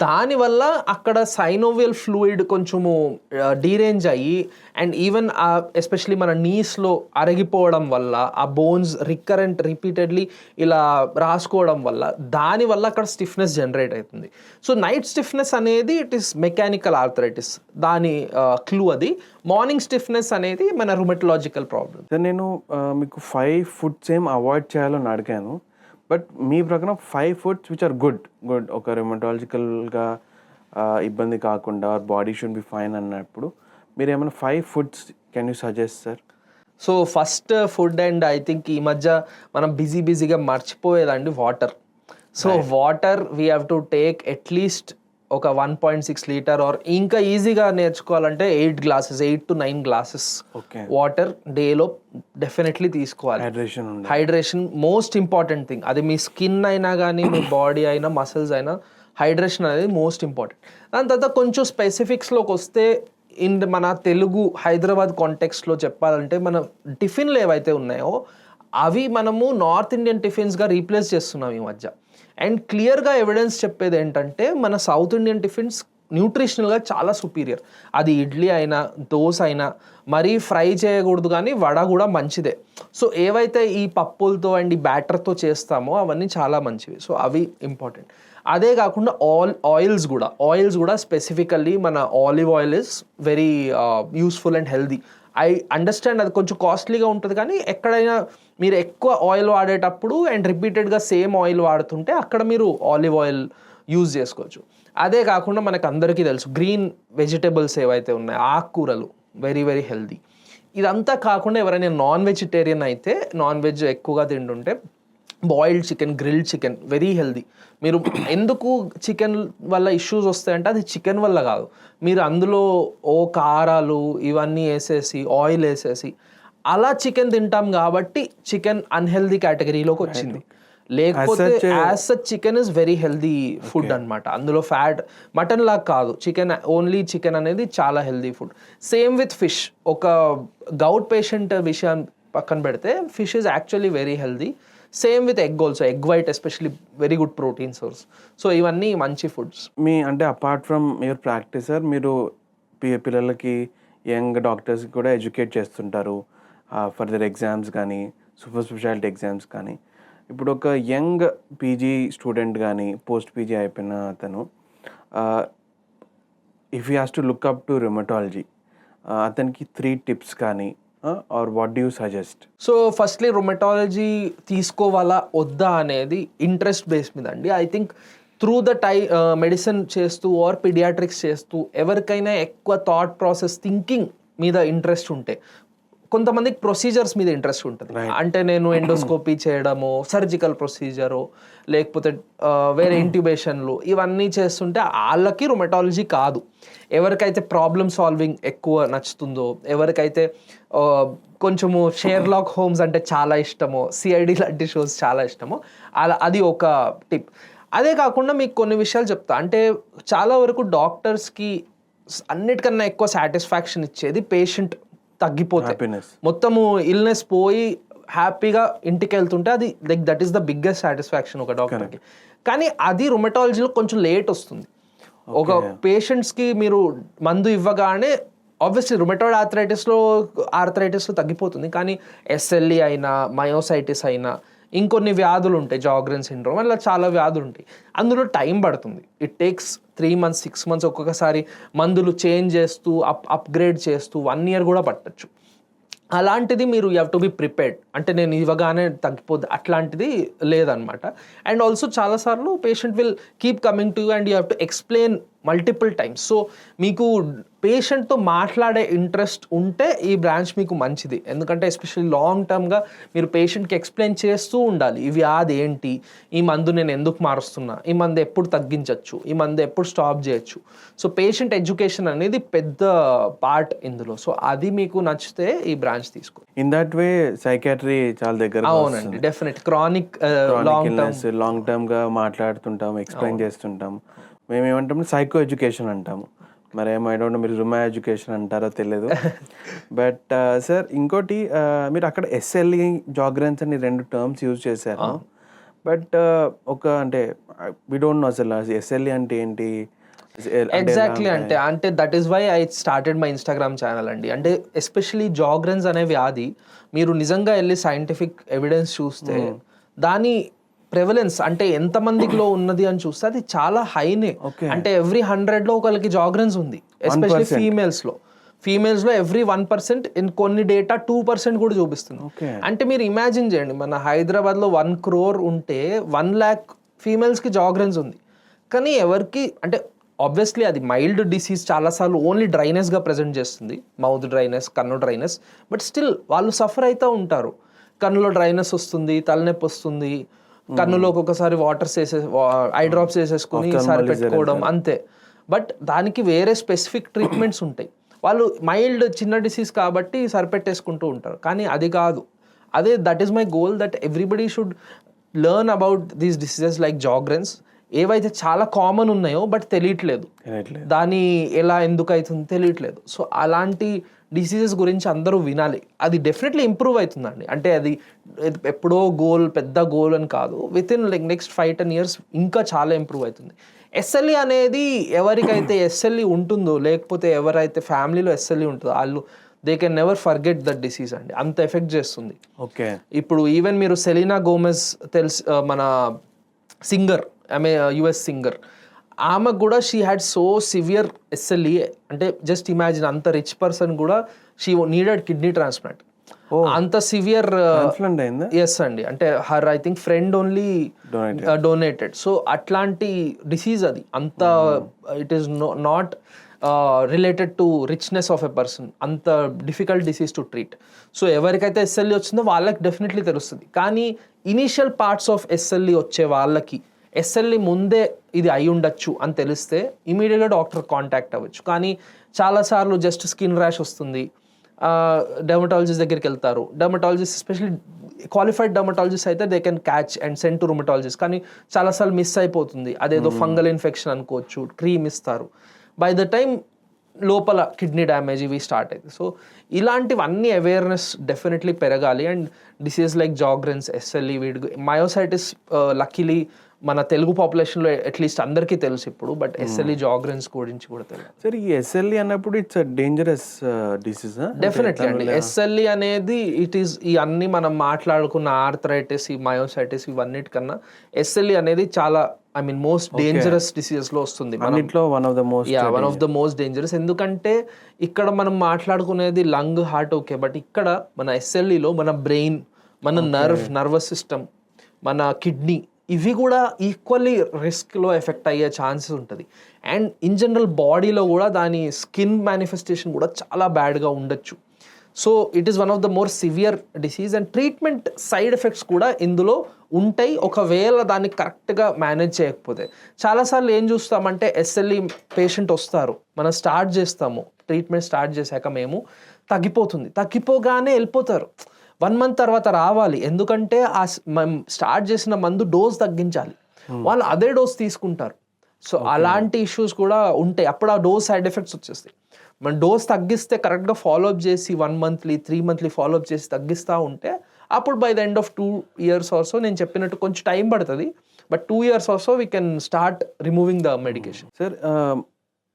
దానివల్ల అక్కడ సైనోవియల్ ఫ్లూయిడ్ కొంచెము డీరేంజ్ అయ్యి అండ్ ఈవెన్ ఎస్పెషలీ మన నీస్లో అరిగిపోవడం వల్ల, ఆ బోన్స్ రిపీటెడ్లీ ఇలా రాసుకోవడం వల్ల, దానివల్ల అక్కడ స్టిఫ్నెస్ జనరేట్ అవుతుంది. సో నైట్ స్టిఫ్నెస్ అనేది ఇట్ ఈస్ మెకానికల్ ఆర్థరైటిస్, దాని క్లూ అది. మార్నింగ్ స్టిఫ్నెస్ అనేది మన రుమటలాజికల్ ప్రాబ్లం. నేను మీకు 5 foods ఏం అవాయిడ్ చేయాలని అడిగాను, బట్ మీ ప్రకారం 5 foods విచ్ ఆర్ గుడ్ ఒక రుమటాలజికల్గా ఇబ్బంది కాకుండా బాడీ షుడ్ బి ఫైన్ అన్నప్పుడు మీరు ఏమైనా 5 foods can you suggest sir? So first food, and I think ఈ మధ్య మనం బిజీగా మర్చిపోయేదండి water. So water we have to take at least ఒక 1.6 లీటర్, ఆర్ ఇంకా ఈజీగా నేర్చుకోవాలంటే 8 to 9 glasses వాటర్ డేలో డెఫినెట్లీ తీసుకోవాలి. Hydration most important thing. అది మీ స్కిన్ అయినా కానీ, మీ బాడీ అయినా, మసిల్స్ అయినా, హైడ్రేషన్ అనేది మోస్ట్ ఇంపార్టెంట్. దాని తర్వాత కొంచెం స్పెసిఫిక్స్లోకి వస్తే, మన తెలుగు హైదరాబాద్ కాంటెక్స్ట్లో చెప్పాలంటే, మన టిఫిన్లు ఏవైతే ఉన్నాయో అవి మనము నార్త్ ఇండియన్ టిఫిన్స్గా రీప్లేస్ చేస్తున్నాం ఈ మధ్య. అండ్ క్లియర్గా ఎవిడెన్స్ చెప్పేది ఏంటంటే, మన సౌత్ ఇండియన్ టిఫిన్స్ న్యూట్రిషనల్గా చాలా సుపీరియర్. అది ఇడ్లీ అయినా, దోశ అయినా, మరీ ఫ్రై చేయకూడదు, కానీ వడ కూడా మంచిదే. సో ఏవైతే ఈ పప్పులతో అండ్ ఈ బ్యాటర్తో చేస్తామో అవన్నీ చాలా మంచివి. సో అవి ఇంపార్టెంట్. అదే కాకుండా ఆయిల్స్ కూడా స్పెసిఫికల్లీ మన olive oil is very useful and healthy. I understand అది కొంచెం కాస్ట్లీగా ఉంటుంది, కానీ ఎక్కడైనా మీరు ఎక్కువ ఆయిల్ వాడేటప్పుడు అండ్ రిపీటెడ్గా సేమ్ ఆయిల్ వాడుతుంటే అక్కడ మీరు ఆలివ్ ఆయిల్ యూజ్ చేసుకోవచ్చు. అదే కాకుండా మనకు అందరికీ తెలుసు గ్రీన్ వెజిటేబుల్స్ ఏవైతే ఉన్నాయో, ఆకుకూరలు వెరీ వెరీ హెల్దీ. ఇదంతా కాకుండా ఎవరైనా నాన్ వెజిటేరియన్ అయితే, నాన్ వెజ్ ఎక్కువగా తింటుంటే boiled chicken, grilled chicken very healthy. మీరు ఎందుకు చికెన్ వల్ల ఇష్యూస్ వస్తాయంటే అది చికెన్ వల్ల కాదు, మీరు అందులో కారాలు ఇవన్నీ వేసేసి, ఆయిల్ వేసేసి అలా చికెన్ తింటాం కాబట్టి చికెన్ అన్హెల్దీ కేటగిరీలోకి వచ్చింది. లేకపోతే as such chicken is very healthy food అనమాట. అందులో ఫ్యాట్ మటన్ లాగా కాదు, ఓన్లీ చికెన్ అనేది చాలా healthy food. Same with fish. ఒక గౌట్ పేషెంట్ విషయం పక్కన పెడితే fish is actually very healthy. Same with egg also, egg white especially very good protein source. So ఇవన్నీ మంచి ఫుడ్స్. అంటే apart from your practice sir, మీరు పిల్లలకి, యంగ్ డాక్టర్స్కి కూడా ఎడ్యుకేట్ చేస్తుంటారు ఫర్దర్ ఎగ్జామ్స్ కానీ, సూపర్ స్పెషాలిటీ ఎగ్జామ్స్ కానీ. ఇప్పుడు ఒక యంగ్ పీజీ స్టూడెంట్ కానీ, పోస్ట్ పీజీ అయిపోయిన అతను, if you has to look up to rheumatology, అతనికి 3 tips కానీ, or what do you suggest? So firstly rheumatology తీసుకోవాలా వద్దా అనేది ఇంట్రెస్ట్ బేస్ మీద అండి. I think through the medicine చేస్తూ ఆర్ పీడియాట్రిక్స్ చేస్తూ ఎవరికైనా ఎక్కువ థాట్ ప్రాసెస్, థింకింగ్ మీద ఇంట్రెస్ట్ ఉంటే, కొంతమందికి ప్రొసీజర్స్ మీద ఇంట్రెస్ట్ ఉంటుంది. అంటే నేను ఎండోస్కోపీ చేయడము, సర్జికల్ ప్రొసీజరు, లేకపోతే వేరే ఇంట్యూబేషన్లు ఇవన్నీ చేస్తుంటే వాళ్ళకి రుమటాలజీ కాదు. ఎవరికైతే ప్రాబ్లమ్ సాల్వింగ్ ఎక్కువ నచ్చుతుందో, ఎవరికైతే కొంచెము షెర్లాక్ హోమ్స్ అంటే చాలా ఇష్టమో, సిఐడి లాంటి షోస్ చాలా ఇష్టమో, అలా అది ఒక టిప్. అదే కాకుండా మీకు కొన్ని విషయాలు చెప్తా. అంటే చాలా వరకు డాక్టర్స్కి అన్నిటికన్నా ఎక్కువ సాటిస్ఫాక్షన్ ఇచ్చేది పేషెంట్ తగ్గిపోతే, మొత్తము ఇల్నెస్ పోయి హ్యాపీగా ఇంటికి వెళ్తుంటే అది like that is the biggest satisfaction ఒక డాక్టర్కి. కానీ అది రుమటాలజీలో కొంచెం లేట్ వస్తుంది. ఒక పేషెంట్స్కి మీరు మందు ఇవ్వగానే ఆబ్వియస్లీ రుమటాయిడ్ ఆర్థరైటిస్లో తగ్గిపోతుంది. కానీ ఎస్ఎల్ఈ అయినా, మయోసైటిస్ అయినా, ఇంకొన్ని వ్యాధులు ఉంటాయి, జాగ్రెన్ సిండ్రోమ్, అలా చాలా వ్యాధులు ఉంటాయి. అందులో టైం పడుతుంది. ఇట్ టేక్స్ 3 months 6 months, ఒక్కొక్కసారి మందులు చేంజ్ చేస్తూ అప్గ్రేడ్ చేస్తూ 1 year కూడా పట్టచ్చు. అలాంటిది మీరు you have to be prepared. అంటే నేను ఇవ్వగానే తగ్గిపోద్ది అట్లాంటిది లేదనమాట. అండ్ ఆల్సో చాలాసార్లు patient will keep coming to you and you have to explain multiple times. So మీకు పేషెంట్తో మాట్లాడే ఇంట్రెస్ట్ ఉంటే ఈ బ్రాంచ్ మీకు మంచిది. ఎందుకంటే ఎస్పెషల్లీ లాంగ్ టర్మ్గా మీరు పేషెంట్కి ఎక్స్ప్లెయిన్ చేస్తూ ఉండాలి. ఈ వ్యాధి ఏంటి, ఈ మందు నేను ఎందుకు మారుస్తున్నా, ఈ మందు ఎప్పుడు తగ్గించవచ్చు, ఈ మందు ఎప్పుడు స్టాప్ చేయొచ్చు. సో పేషెంట్ ఎడ్యుకేషన్ అనేది పెద్ద పార్ట్ ఇందులో. సో అది మీకు నచ్చితే ఈ బ్రాంచ్ తీసుకో. ఇన్ దట్ వే సైకాట్రీ చాలా దగ్గర. అవునండి, డెఫినెట్. క్రానిక్ లాంగ్ టర్మ్ గా మాట్లాడుతుంటాం, ఎక్స్ప్లెయిన్ చేస్తుంటాం. మేము ఏమంటాము సైకో ఎడ్యుకేషన్ అంటాము. మరేమో ఐ డోంట్ నో మీరు రుమా ఎడ్యుకేషన్ అంటారో తెలియదు. బట్ సార్ ఇంకోటి, మీరు అక్కడ ఎస్ఎల్ఈ, జాగ్రెన్స్ అని 2 terms యూజ్ చేశారు. బట్ అంటే వి డోంట్ నో అసలు ఎస్ఎల్ఈ అంటే ఏంటి ఎగ్జాక్ట్లీ. అంటే that is why I started my Instagram channel అండి. అంటే ఎస్పెషలీ జాగ్రెన్స్ అనే వ్యాధి మీరు నిజంగా వెళ్ళి సైంటిఫిక్ ఎవిడెన్స్ చూస్తే దాని ప్రెవలెన్స్ అంటే ఎంతమందిలో ఉన్నది అని చూస్తే అది చాలా హైనే. అంటే ఎవ్రీ 100లో ఒకరికి జాగ్రెన్స్ ఉంది. ఎస్పెషలీ ఫీమేల్స్లో ఎవ్రీ 1%, ఇన్ కొన్ని డేటా 2% కూడా చూపిస్తుంది. అంటే మీరు ఇమాజిన్ చేయండి, మన హైదరాబాద్లో 1 crore ఉంటే 1 lakh ఫీమేల్స్కి జాగ్రెన్స్ ఉంది. కానీ ఎవరికి అంటే ఆబ్వియస్లీ అది మైల్డ్ డిసీజ్, చాలాసార్లు ఓన్లీ డ్రైనెస్గా ప్రజెంట్ చేస్తుంది, మౌత్ డ్రైనెస్, కన్ను డ్రైనెస్. బట్ స్టిల్ వాళ్ళు సఫర్ అవుతూ ఉంటారు. కన్నులో డ్రైనెస్ వస్తుంది, తలనొప్పి వస్తుంది, కన్నులో ఒక్కొక్కసారి ఐ డ్రాప్స్ వేసేసుకుని సరిపెట్టుకోవడం అంతే. బట్ దానికి వేరే స్పెసిఫిక్ ట్రీట్మెంట్స్ ఉంటాయి. వాళ్ళు మైల్డ్ చిన్న డిసీజ్ కాబట్టి సరిపెట్టేసుకుంటూ ఉంటారు. కానీ అది కాదు. That is my goal, that everybody should learn about these diseases like Sjogren's. ఏవైతే చాలా కామన్ ఉన్నాయో బట్ తెలియట్లేదు, దాని ఎలా ఎందుకు అవుతుంది తెలియట్లేదు. సో అలాంటి డిసీజెస్ గురించి అందరూ వినాలి. అది డెఫినెట్లీ ఇంప్రూవ్ అవుతుందండి. అంటే అది ఎప్పుడో పెద్ద గోల్ అని కాదు, with in like next 5-10 years ఇంకా చాలా ఇంప్రూవ్ అవుతుంది. ఎస్ఎల్ఈ అనేది ఎవరికైతే ఎస్ఎల్ఈ ఉంటుందో, లేకపోతే ఎవరైతే ఫ్యామిలీలో ఎస్ఎల్ఈ ఉంటుందో వాళ్ళు they can never forget that disease అండి. అంత ఎఫెక్ట్ చేస్తుంది. ఓకే, ఇప్పుడు ఈవెన్ మీరు సెలీనా గోమెజ్ మన సింగర్, ఆమె యుఎస్ సింగర్, ఆమెకు కూడా she had so severe SLE. అంటే జస్ట్ ఇమాజిన్, అంత రిచ్ పర్సన్ కూడా షీ నీడెడ్ కిడ్నీ ట్రాన్స్ప్లాంట్. అంత సివియర్. ఎస్ అండి. అంటే her I think friend only donated. So అట్లాంటి డిసీజ్ అది. అంత it is not related to richness of a person. అంత difficult disease to treat. So ఎవరికైతే ఎస్ఎల్ఈ వచ్చిందో వాళ్ళకి డెఫినెట్లీ తెలుస్తుంది. కానీ ఇనీషియల్ పార్ట్స్ ఆఫ్ ఎస్ఎల్ఈ వచ్చే వాళ్ళకి ఎస్ఎల్ఈ ముందే ఇది అయి ఉండొచ్చు అని తెలిస్తే ఇమీడియట్గా డాక్టర్ కాంటాక్ట్ అవ్వచ్చు. కానీ చాలాసార్లు జస్ట్ స్కిన్ ర్యాష్ వస్తుంది, డెర్మటాలజిస్ట్ దగ్గరికి వెళ్తారు. డెర్మటాలజిస్ట్ ఎస్పెషల్లీ క్వాలిఫైడ్ డెర్మటాలజిస్ట్ అయితే they can catch and send to rheumatologist. కానీ చాలాసార్లు మిస్ అయిపోతుంది. అదేదో ఫంగల్ ఇన్ఫెక్షన్ అనుకోవచ్చు, క్రీమ్ ఇస్తారు. బై ద టైం లోపల కిడ్నీ డ్యామేజ్ ఇవి స్టార్ట్ అవుతుంది. సో ఇలాంటివన్నీ అవేర్నెస్ డెఫినెట్లీ పెరగాలి. And disease like Sjogren's, SLE, myositis luckily మన తెలుగు పాపులేషన్లో అట్లీస్ట్ అందరికీ తెలుసు ఇప్పుడు. బట్ ఎస్ఎల్ఈ, జాగ్రెన్స్ గురించి కూడా తెలియదు. సరే, ఈ ఎస్ఎల్ఈ అన్నప్పుడు ఇట్స్ డేంజరస్ డిసీజ్? డెఫినెట్లీ అండి. ఎస్ఎల్ఈ అనేది ఇట్ ఈస్ ఈ అన్ని మనం మాట్లాడుకున్న ఆర్థరైటిస్, ఈ మయోసైటిస్ ఇవన్నిటికన్నా ఎస్ఎల్ఈ అనేది చాలా మోస్ట్ డేంజరస్ డిసీజెస్ లో వస్తుంది. One of the most dangerous. ఎందుకంటే ఇక్కడ మనం మాట్లాడుకునేది లంగ్, హార్ట్ ఓకే. బట్ ఇక్కడ మన ఎస్ఎల్ఈలో మన బ్రెయిన్, మన నర్వస్ సిస్టమ్, మన కిడ్నీ ఇవి కూడా ఈక్వల్లీ రిస్క్లో ఎఫెక్ట్ అయ్యే ఛాన్సెస్ ఉంటుంది. అండ్ ఇన్ జనరల్ బాడీలో కూడా దాని స్కిన్ మేనిఫెస్టేషన్ కూడా చాలా బ్యాడ్గా ఉండొచ్చు. So it is one of the more severe disease and treatment side effects కూడా ఇందులో ఉంటాయి ఒకవేళ దాన్ని కరెక్ట్గా మేనేజ్ చేయకపోతే. చాలాసార్లు ఏం చూస్తామంటే ఎస్ఎల్ఈ పేషెంట్ వస్తారు, మనం స్టార్ట్ చేస్తాము, ట్రీట్మెంట్ స్టార్ట్ చేశాక మేము తగ్గిపోగానే వెళ్ళిపోతారు. 1 month తర్వాత రావాలి, ఎందుకంటే స్టార్ట్ చేసిన మందు డోస్ తగ్గించాలి, వాళ్ళు అదే డోస్ తీసుకుంటారు. సో అలాంటి ఇష్యూస్ కూడా ఉంటాయి. అప్పుడు ఆ డోస్ సైడ్ ఎఫెక్ట్స్ వచ్చేస్తాయి. మన డోస్ తగ్గిస్తే కరెక్ట్గా ఫాలోఅప్ చేసి 1 monthly 3 monthly ఫాలోఅప్ చేసి తగ్గిస్తూ ఉంటే అప్పుడు by the end of 2 years also, నేను చెప్పినట్టు కొంచెం టైం పడుతుంది, but 2 years also we can start removing the medication. Sir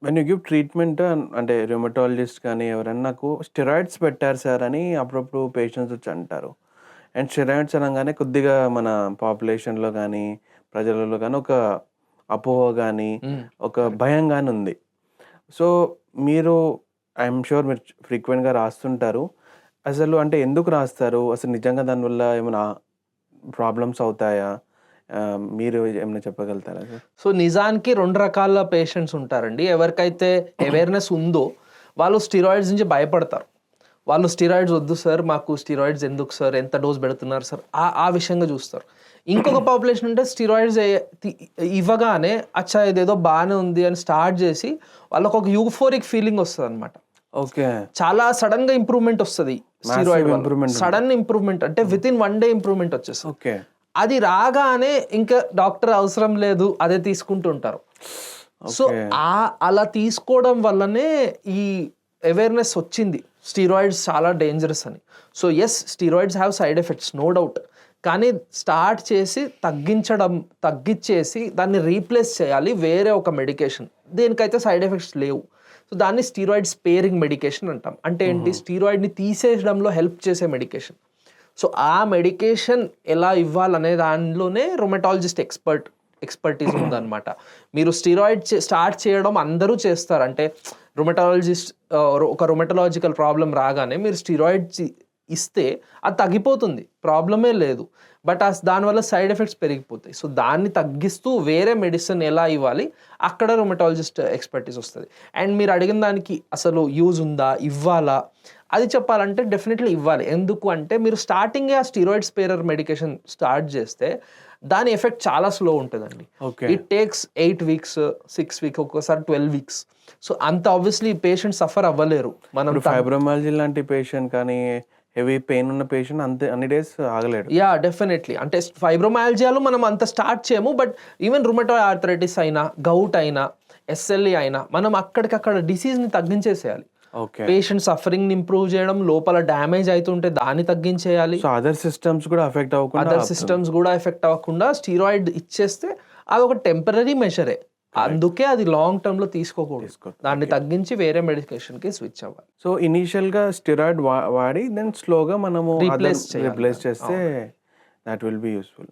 when you give treatment అంటే రుమటాలజిస్ట్ కానీ ఎవరైనా నాకు స్టెరాయిడ్స్ పెట్టారు సార్ అని అప్పుడప్పుడు పేషెంట్స్ వచ్చి అంటారు. అండ్ స్టెరాయిడ్స్ అనగానే కొద్దిగా మన పాపులేషన్లో కానీ ప్రజలలో కానీ ఒక అపోహ కానీ ఒక భయం కానీ ఉంది. సో మీరు ఐఎమ్ షూర్ మీరు ఫ్రీక్వెంట్గా రాస్తుంటారు. అసలు అంటే ఎందుకు రాస్తారు, అసలు నిజంగా దానివల్ల ఏమైనా ప్రాబ్లమ్స్ అవుతాయా, మీరు ఏమైనా చెప్పగలుగుతారా సార్? సో నిజానికి 2 రకాల పేషెంట్స్ ఉంటారండి. ఎవరికైతే అవేర్నెస్ ఉందో వాళ్ళు స్టిరాయిడ్స్ నుంచి భయపడతారు. వాళ్ళు స్టిరాయిడ్స్ వద్దు సార్, మాకు స్టిరాయిడ్స్ ఎందుకు సార్, ఎంత డోస్ పెడుతున్నారు సార్, ఆ విషయంగా చూస్తారు. ఇంకొక పాపులేషన్ ఉంటే స్టిరాయిడ్స్ ఇవ్వగానే అచ్చా ఇదేదో బాగానే ఉంది అని స్టార్ట్ చేసి వాళ్ళకు ఒక యూఫోరిక్ ఫీలింగ్ వస్తుంది అనమాట. ఓకే, చాలా సడన్ గా ఇంప్రూవ్మెంట్ వస్తుంది స్టిరాయిడ్, సడన్ ఇంప్రూవ్మెంట్ అంటే విత్ ఇన్ 1 day ఇంప్రూవ్మెంట్ వచ్చేస్తుంది. ఓకే, అది రాగానే ఇంకా డాక్టర్ అవసరం లేదు అదే తీసుకుంటుంటారు. సో అలా తీసుకోవడం వల్లనే ఈ అవేర్నెస్ వచ్చింది స్టీరాయిడ్స్ చాలా డేంజరస్ అని. So yes, steroids have side effects, no doubt. కానీ స్టార్ట్ చేసి తగ్గించేసి దాన్ని రీప్లేస్ చేయాలి వేరే ఒక మెడికేషన్, దేనికైతే సైడ్ ఎఫెక్ట్స్ లేవు. సో దాన్ని స్టీరాయిడ్ స్పేరింగ్ మెడికేషన్ అంటాం. అంటే ఏంటి, స్టీరాయిడ్ని తీసేయడంలో హెల్ప్ చేసే మెడికేషన్. సో ఆ మెడికేషన్ ఎలా ఇవ్వాలనే దానిలోనే రొమటాలజిస్ట్ ఎక్స్పర్టీస్ ఉందన్నమాట. మీరు స్టీరాయిడ్ స్టార్ట్ చేయడం అందరూ చేస్తారు, అంటే రొమటాలజిస్ట్ ఒక రొమటాలజికల్ ప్రాబ్లం రాగానే మీరు స్టీరాయిడ్ ఇస్తే అది తగ్గిపోతుంది, ప్రాబ్లమే లేదు, బట్ దానివల్ల సైడ్ ఎఫెక్ట్స్ పెరిగిపోతాయి. సో దాన్ని తగ్గిస్తూ వేరే మెడిసిన్ ఎలా ఇవ్వాలి అక్కడ రొమటాలజిస్ట్ ఎక్స్పర్టీస్ వస్తుంది. అండ్ మీరు అడిగిన దానికి అసలు యూజ్ ఉందా, ఇవ్వాలా, అది చెప్పాలంటే డెఫినెట్లీ ఇవ్వాలి. ఎందుకు అంటే మీరు స్టార్టింగే ఆ స్టీరాయిడ్ స్పేరర్ మెడికేషన్ స్టార్ట్ చేస్తే దాని ఎఫెక్ట్ చాలా స్లో ఉంటుందండి. ఇట్ టేక్స్ 8 weeks 6 weeks ఒక్కోసారి 12 weeks. సో అంత ఆబ్వియస్లీ పేషెంట్ సఫర్ అవ్వలేరు. మనం ఫైబ్రోమైల్జియా లాంటి పేషెంట్ కానీ హెవీ పెయిన్ ఉన్న పేషెంట్ అన్ని డేస్ ఆగలేడు. యా డెఫినెట్లీ, అంటే ఫైబ్రోమైల్జియాలో మనం అంత స్టార్ట్ చేయము, బట్ ఈవెన్ రుమటాయిడ్ ఆర్థరైటిస్ అయినా, గౌట్ అయినా, ఎస్ఎల్ఈ అయినా మనం అక్కడికక్కడ డిసీజ్ని తగ్గించేసేయాలి. పేషెంట్ సఫరింగ్ ని ఇంప్రూవ్ చేయడం, లోపల డ్యామేజ్ అవుతుంటే దాన్ని తగ్గించేయాలి. అదర్ సిస్టమ్స్ కూడా ఎఫెక్ట్ అవ్వకుండా స్టీరాయిడ్ ఇచ్చేస్తే అది ఒక టెంపరీ మెజరే, అందుకే అది లాంగ్ టర్మ్ లో తీసుకోకూడదు, దాన్ని తగ్గించి వేరే మెడికేషన్ కి స్విచ్ అవ్వాలి. సో ఇనీషియల్ గా స్టెరాయిడ్ వాడి దెన్ స్లోగా మనము రీప్లేస్ చేస్తే that will be useful.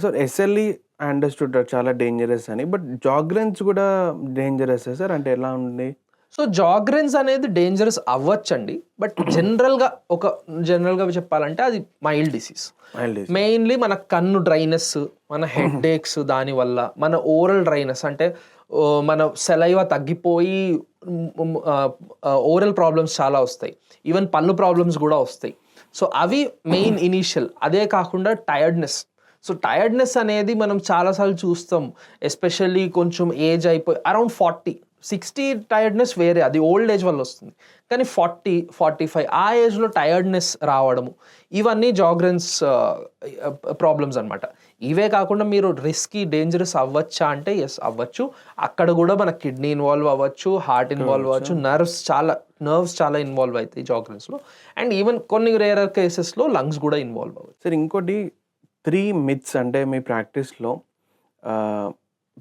So SLE understood చాలా డేంజరస్ అని, బట్ జాగ్రెన్స్ కూడా డేంజరస్ సార్, అంటే ఎలా ఉంది? సో జాగ్రెన్స్ అనేది డేంజరస్ అవ్వచ్చండి, బట్ జనరల్గా చెప్పాలంటే అది మైల్డ్ డిసీజ్. మెయిన్లీ మన కన్ను డ్రైనెస్, మన హెడ్ ఏక్స్, దానివల్ల మన ఓరల్ డ్రైనెస్ అంటే మన సెలైవా తగ్గిపోయి ఓరల్ ప్రాబ్లమ్స్ చాలా వస్తాయి, ఈవెన్ పళ్ళు ప్రాబ్లమ్స్ కూడా వస్తాయి. సో అవి మెయిన్ ఇనీషియల్. అదే కాకుండా టైర్డ్నెస్. సో టైర్డ్నెస్ అనేది మనం చాలాసార్లు చూస్తాం, ఎస్పెషల్లీ కొంచెం ఏజ్ అయిపోయి అరౌండ్ 40-60 టైర్డ్నెస్ వేరే, అది ఓల్డ్ ఏజ్ వల్ల వస్తుంది. కానీ 40-45 ఆ ఏజ్లో టైర్డ్నెస్ రావడము, ఇవన్నీ జాగ్రెన్స్ ప్రాబ్లమ్స్ అనమాట. ఇవే కాకుండా మీరు రిస్కీ డేంజరస్ అవ్వచ్చా అంటే ఎస్ అవ్వచ్చు. అక్కడ కూడా మన కిడ్నీ ఇన్వాల్వ్ అవ్వచ్చు, హార్ట్ ఇన్వాల్వ్ అవ్వచ్చు, నర్వ్స్ చాలా ఇన్వాల్వ్ అవుతాయి జాగ్రెన్స్లో. అండ్ ఈవెన్ కొన్ని రేర్ కేసెస్లో లంగ్స్ కూడా ఇన్వాల్వ్ అవ్వచ్చు. సార్ ఇంకోటి 3 myths అంటే మీ ప్రాక్టీస్లో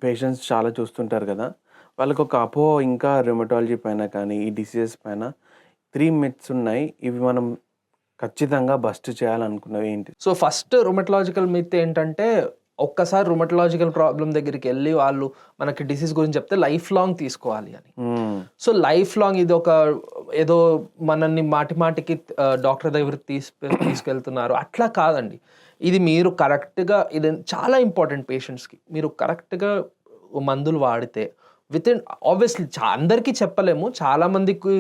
పేషెంట్స్ చాలా చూస్తుంటారు కదా, వాళ్ళకు ఒక అపోహ ఇంకా రుమటాలజీ పైన కానీ ఈ డిసీజెస్ పైన 3 myths ఉన్నాయి, ఇవి మనం ఖచ్చితంగా బస్ట్ చేయాలనుకున్నవి ఏంటి? సో ఫస్ట్ రుమటలాజికల్ మిత్ ఏంటంటే, ఒక్కసారి రుమటలాజికల్ ప్రాబ్లం దగ్గరికి వెళ్ళి వాళ్ళు మనకి డిసీజ్ గురించి చెప్తే లైఫ్ లాంగ్ తీసుకోవాలి అని. సో లైఫ్ లాంగ్ ఇది ఒక ఏదో మనల్ని మాటికి డాక్టర్ దగ్గరికి తీసుకెళ్తున్నారు అట్లా కాదండి. ఇది మీరు కరెక్ట్గా, ఇది చాలా ఇంపార్టెంట్ పేషెంట్స్కి, మీరు కరెక్ట్గా మందులు వాడితే విత్ ఇన్ ఆబ్వియస్లీ అందరికీ చెప్పలేము, చాలా మందికి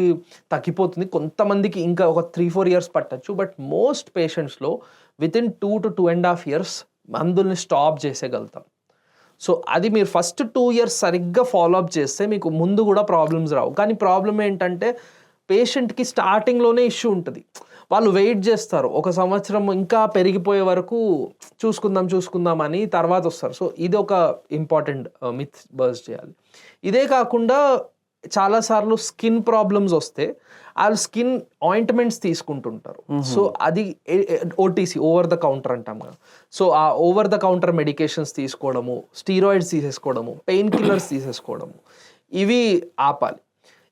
తగ్గిపోతుంది, కొంతమందికి ఇంకా ఒక 3-4 ఇయర్స్ పట్టచ్చు. బట్ మోస్ట్ పేషెంట్స్లో విత్ ఇన్ 2 to 2.5 years మందుల్ని స్టాప్ చేసేయగలుగుతాం. సో అది మీరు ఫస్ట్ 2 years సరిగ్గా ఫాలోఅప్ చేస్తే మీకు ముందు కూడా ప్రాబ్లమ్స్ రావు. కానీ ప్రాబ్లం ఏంటంటే పేషెంట్కి స్టార్టింగ్లోనే ఇష్యూ ఉంటుంది. వాళ్ళు వెయిట్ చేస్తారు, 1 సంవత్సరం ఇంకా పెరిగిపోయే వరకు చూసుకుందాం అని తర్వాత వస్తారు. సో ఇది ఒక ఇంపార్టెంట్ మిత్ బర్స్ట్ చేయాలి. ఇదే కాకుండా చాలాసార్లు స్కిన్ ప్రాబ్లమ్స్ వస్తే వాళ్ళు స్కిన్ ఆయింట్మెంట్స్ తీసుకుంటుంటారు. సో అది ఓటీసీ, ఓవర్ ద కౌంటర్ అంటాం కదా. సో ఆ ఓవర్ ద కౌంటర్ మెడికేషన్స్ తీసుకోవడము, స్టీరాయిడ్స్ తీసేసుకోవడము, పెయిన్ కిల్లర్స్ తీసేసుకోవడము, ఇవి ఆపాలి.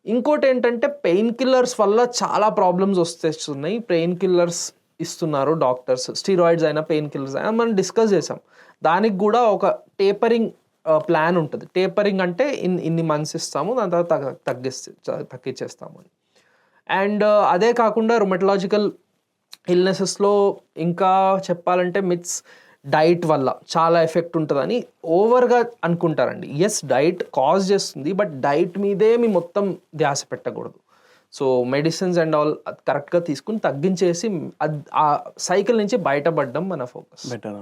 ఇంకోటి ఏంటంటే పెయిన్ కిల్లర్స్ వల్ల చాలా ప్రాబ్లమ్స్ వస్తున్నాయి. పెయిన్ కిల్లర్స్ ఇస్తున్నారు డాక్టర్స్, స్టీరాయిడ్స్ అయినా పెయిన్ కిల్లర్స్ అయినా, మనం డిస్కస్ చేసాం. దానికి కూడా ఒక టేపరింగ్ ప్లాన్ ఉంటుంది. టేపరింగ్ అంటే ఇన్ని మంత్స్ ఇస్తాము, దాని తర్వాత తగ్గించేస్తాము అని. అండ్ అదే కాకుండా రొమటలాజికల్ ఇల్నెసెస్లో ఇంకా చెప్పాలంటే మిత్స్ డైట్ వల్ల చాలా ఎఫెక్ట్ ఉంటుందని ఓవర్గా అనుకుంటారండి. ఎస్, డైట్ కాజ్ చేస్తుంది, బట్ డైట్ మీదే మీ మొత్తం ధ్యాస పెట్టకూడదు. సో మెడిసిన్స్ అండ్ ఆల్ కరెక్ట్గా తీసుకుని తగ్గించేసి ఆ సైకిల్ నుంచి బయటపడడం మన ఫోకస్. బెటర్.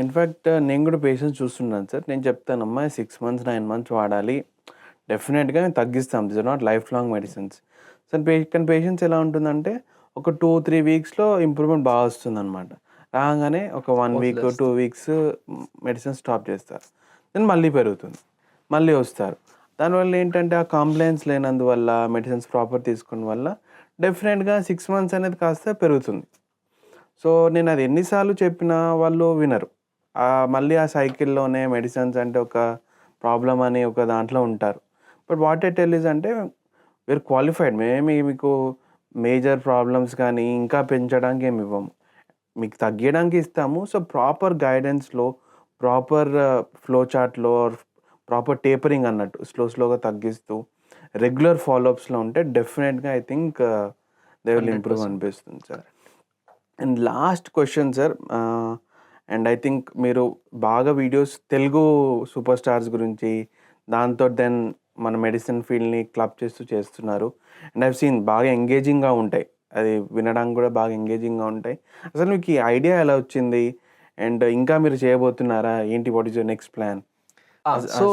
ఇన్ఫ్యాక్ట్ నేను కూడా పేషెంట్స్ చూస్తున్నాను సార్. నేను చెప్తానమ్మా 6 months 9 months వాడాలి, డెఫినెట్గా నేను తగ్గిస్తాం. This are not life long medicines. So కానీ పేషెంట్స్ ఎలా ఉంటుందంటే ఒక 2-3 weeksలో ఇంప్రూవ్మెంట్ బాగా వస్తుంది అనమాట. రాగానే ఒక 1 week 2 weeks మెడిసిన్ స్టాప్ చేస్తారు, దెన్ మళ్ళీ పెరుగుతుంది, మళ్ళీ వస్తారు. దానివల్ల ఏంటంటే ఆ కాంప్లైన్స్ లేనందువల్ల, మెడిసిన్స్ ప్రాపర్ తీసుకోవడం వల్ల డెఫినెట్గా 6 months అనేది కాస్త పెరుగుతుంది. సో నేను అది ఎన్నిసార్లు చెప్పినా వాళ్ళు వినరు. మళ్ళీ ఆ సైకిల్లోనే మెడిసిన్స్ అంటే ఒక ప్రాబ్లం అని ఒక దాంట్లో ఉంటారు. But what I tell is అంటే వీఆర్ క్వాలిఫైడ్. మీకు మేజర్ ప్రాబ్లమ్స్ కానీ ఇంకా పెంచడానికి ఏమి ఇవ్వము, మీకు తగ్గడానికి ఇస్తాము. సో ప్రాపర్ గైడెన్స్లో, ప్రాపర్ ఫ్లో చార్ట్లో, ప్రాపర్ టేపరింగ్ అన్నట్టు స్లోగా తగ్గిస్తూ రెగ్యులర్ ఫాలోఅప్స్లో ఉంటే డెఫినెట్గా I think they will improve అనిపిస్తుంది sir. And last question sir, and I think మీరు బాగా వీడియోస్ తెలుగు సూపర్ స్టార్స్ గురించి, దాంతో దెన్ మన మెడిసిన్ ఫీల్డ్ని క్లబ్ చేస్తున్నారు. అండ్ ఐవ్ సీన్ బాగా ఎంగేజింగ్గా ఉంటాయి, అది వినడానికి కూడా బాగా ఎంగేజింగ్గా ఉంటాయి. అసలు మీకు ఈ ఐడియా ఎలా వచ్చింది, అండ్ ఇంకా మీరు చేయబోతున్నారా ఏంటి, what is your next plan? So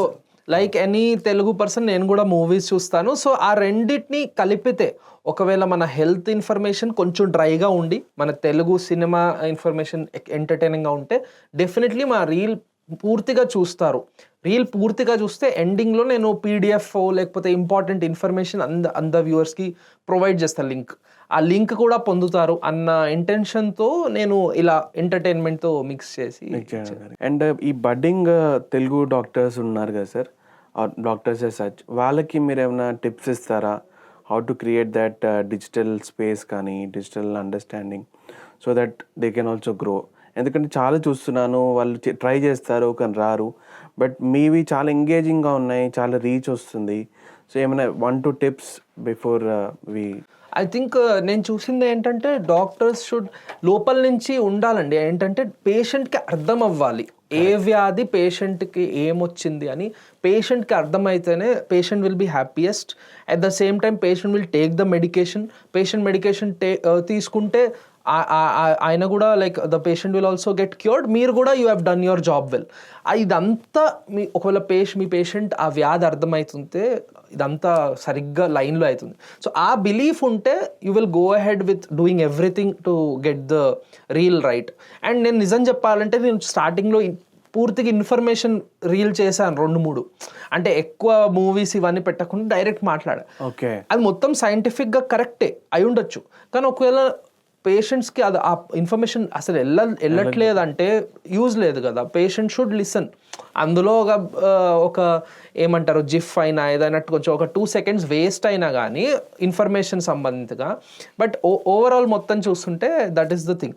like any Telugu person నేను కూడా మూవీస్ చూస్తాను. సో ఆ రెండింటిని కలిపితే ఒకవేళ మన హెల్త్ ఇన్ఫర్మేషన్ కొంచెం డ్రైగా ఉండి మన తెలుగు సినిమా ఇన్ఫర్మేషన్ ఎంటర్టైనింగ్గా ఉంటే డెఫినెట్లీ మా రీల్ పూర్తిగా చూస్తారు. రీల్ పూర్తిగా చూస్తే ఎండింగ్లో నేను పీడిఎఫ్ లేకపోతే ఇంపార్టెంట్ ఇన్ఫర్మేషన్ అంద వ్యూవర్స్కి ప్రొవైడ్ చేస్తాను. ఆ లింక్ కూడా పొందుతారు అన్న ఇంటెన్షన్తో నేను ఇలా ఎంటర్టైన్మెంట్తో మిక్స్ చేసి. అండ్ ఈ బడ్డింగ్ తెలుగు డాక్టర్స్ ఉన్నారు కదా సార్, డాక్టర్స్ సచ్, వాళ్ళకి మీరు ఏమైనా టిప్స్ ఇస్తారా? How to create that digital space కానీ digital understanding, so that they can also grow. ఎందుకంటే చాలా చూస్తున్నాను, వాళ్ళు ట్రై చేస్తారు కానీ రారు. బట్ మీవి చాలా ఎంగేజింగ్గా ఉన్నాయి, చాలా రీచ్ వస్తుంది. సో ఏమైనా 1-2 tips before we? I think నేను చూసింది ఏంటంటే డాక్టర్స్ షుడ్ లోపల నుంచి ఉండాలండి. ఏంటంటే పేషెంట్కి అర్థం అవ్వాలి ఏ వ్యాధి పేషెంట్కి ఏమొచ్చింది అని. పేషెంట్కి అర్థమైతేనే patient will be happiest. At the same time patient will take the medication. Patient medication తీసుకుంటే ఆయన కూడా like the patient will also get cured. మీరు కూడా you have done your job well. ఇదంతా ఒకవేళ మీ పేషెంట్ ఆ వ్యాధి అర్థమవుతుంటే ఇదంతా సరిగ్గా లైన్లో అవుతుంది. సో ఆ బిలీఫ్ ఉంటే you will go ahead with doing everything to get the reel right. And నేను నిజం చెప్పాలంటే నేను స్టార్టింగ్లో పూర్తిగా ఇన్ఫర్మేషన్ రీల్ చేశాను 2-3, అంటే ఎక్కువ మూవీస్ ఇవన్నీ పెట్టకుండా డైరెక్ట్ మాట్లాడా. ఓకే, అది మొత్తం సైంటిఫిక్గా కరెక్టే అయి ఉండొచ్చు, కానీ ఒకవేళ పేషెంట్స్కి అది ఆ ఇన్ఫర్మేషన్ అసలు వెళ్ళట్లేదంటే యూజ్ లేదు కదా. Patient should listen. అందులో ఒక ఏమంటారు జిఫ్ అయినా ఏదైనా కొంచెం ఒక 2 seconds వేస్ట్ అయినా కానీ ఇన్ఫర్మేషన్ సంబంధితగా, బట్ ఓవరాల్ మొత్తం చూస్తుంటే that is the thing.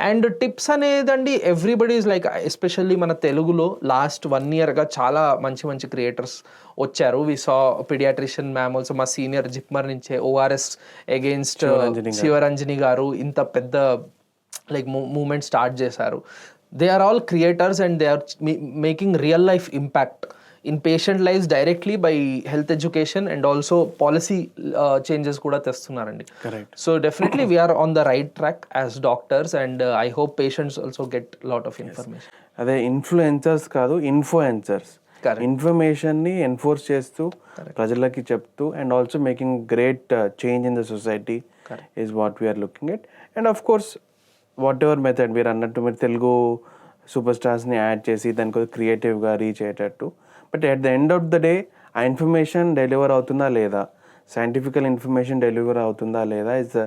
And tips అనేదండి ఎవ్రీబడి ఈజ్ లైక్, ఎస్పెషల్లీ మన తెలుగులో లాస్ట్ 1 yearగా చాలా మంచి క్రియేటర్స్ వచ్చారు. We saw paediatrician ma'am also, మా సీనియర్ జిప్మర్ నుంచే ఓఆర్ఎస్ అగెయిన్స్ట్ శివరంజని గారు ఇంత పెద్ద లైక్ మూమెంట్ స్టార్ట్ చేశారు. They are all creators and they are making real life impact. In patient lifes directly by health education and also policy changes కూడా తెస్తున్నారండి. Correct. So definitely we are on the right track as doctors and I hope patients also get lot of information. అదే influencers కాదు, influencers. Correct. ఇన్ఫర్మేషన్ని enforce చేస్తూ ప్రజలకి చెప్తూ and also making great change in the society is what we're looking at. And of course whatever method మీరు అన్నట్టు మీరు Telugu super స్టార్స్ని add చేసి దానికి కొద్దిగా క్రియేటివ్గా రీచ్ అయ్యేటట్టు. But at the end of the day ఆ ఇన్ఫర్మేషన్ డెలివర్ అవుతుందా లేదా, సైంటిఫికల్ ఇన్ఫర్మేషన్ డెలివర్ అవుతుందా లేదా ఇస్ ద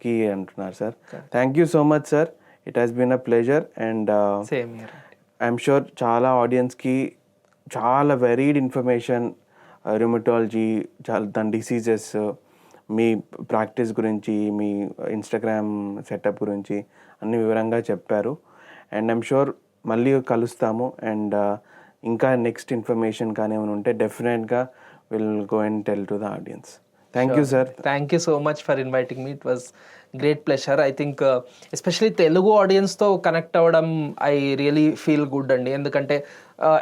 కీ అంటున్నారు sir. Thank you so much sir, it has been a pleasure. And same here. I'm sure చాలా ఆడియన్స్కి చాలా worried information rheumatology, చాలా దాని డిసీజెస్, మీ ప్రాక్టీస్ గురించి, మీ ఇన్స్టాగ్రామ్ సెటప్ గురించి అన్ని వివరంగా చెప్పారు. అండ్ ఐఎమ్ షూర్ మళ్ళీ కలుస్తాము. అండ్ ఇంకా నెక్స్ట్ ఇన్ఫర్మేషన్ కానీ ఏమైనా ఉంటే డెఫినెట్గా will go and tell to the audience. Thank you sir. Thank you so much for inviting me. It was great pleasure. I think especially Telugu ఆడియన్స్తో కనెక్ట్ అవ్వడం I really feel good అండి. ఎందుకంటే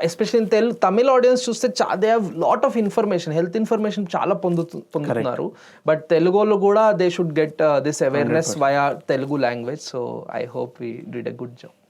especially Tamil audience చూస్తే they have lot of information, health information చాలా పొందుతున్నారు. But తెలుగులో కూడా they should get this awareness via Telugu language. So I hope we did a good job.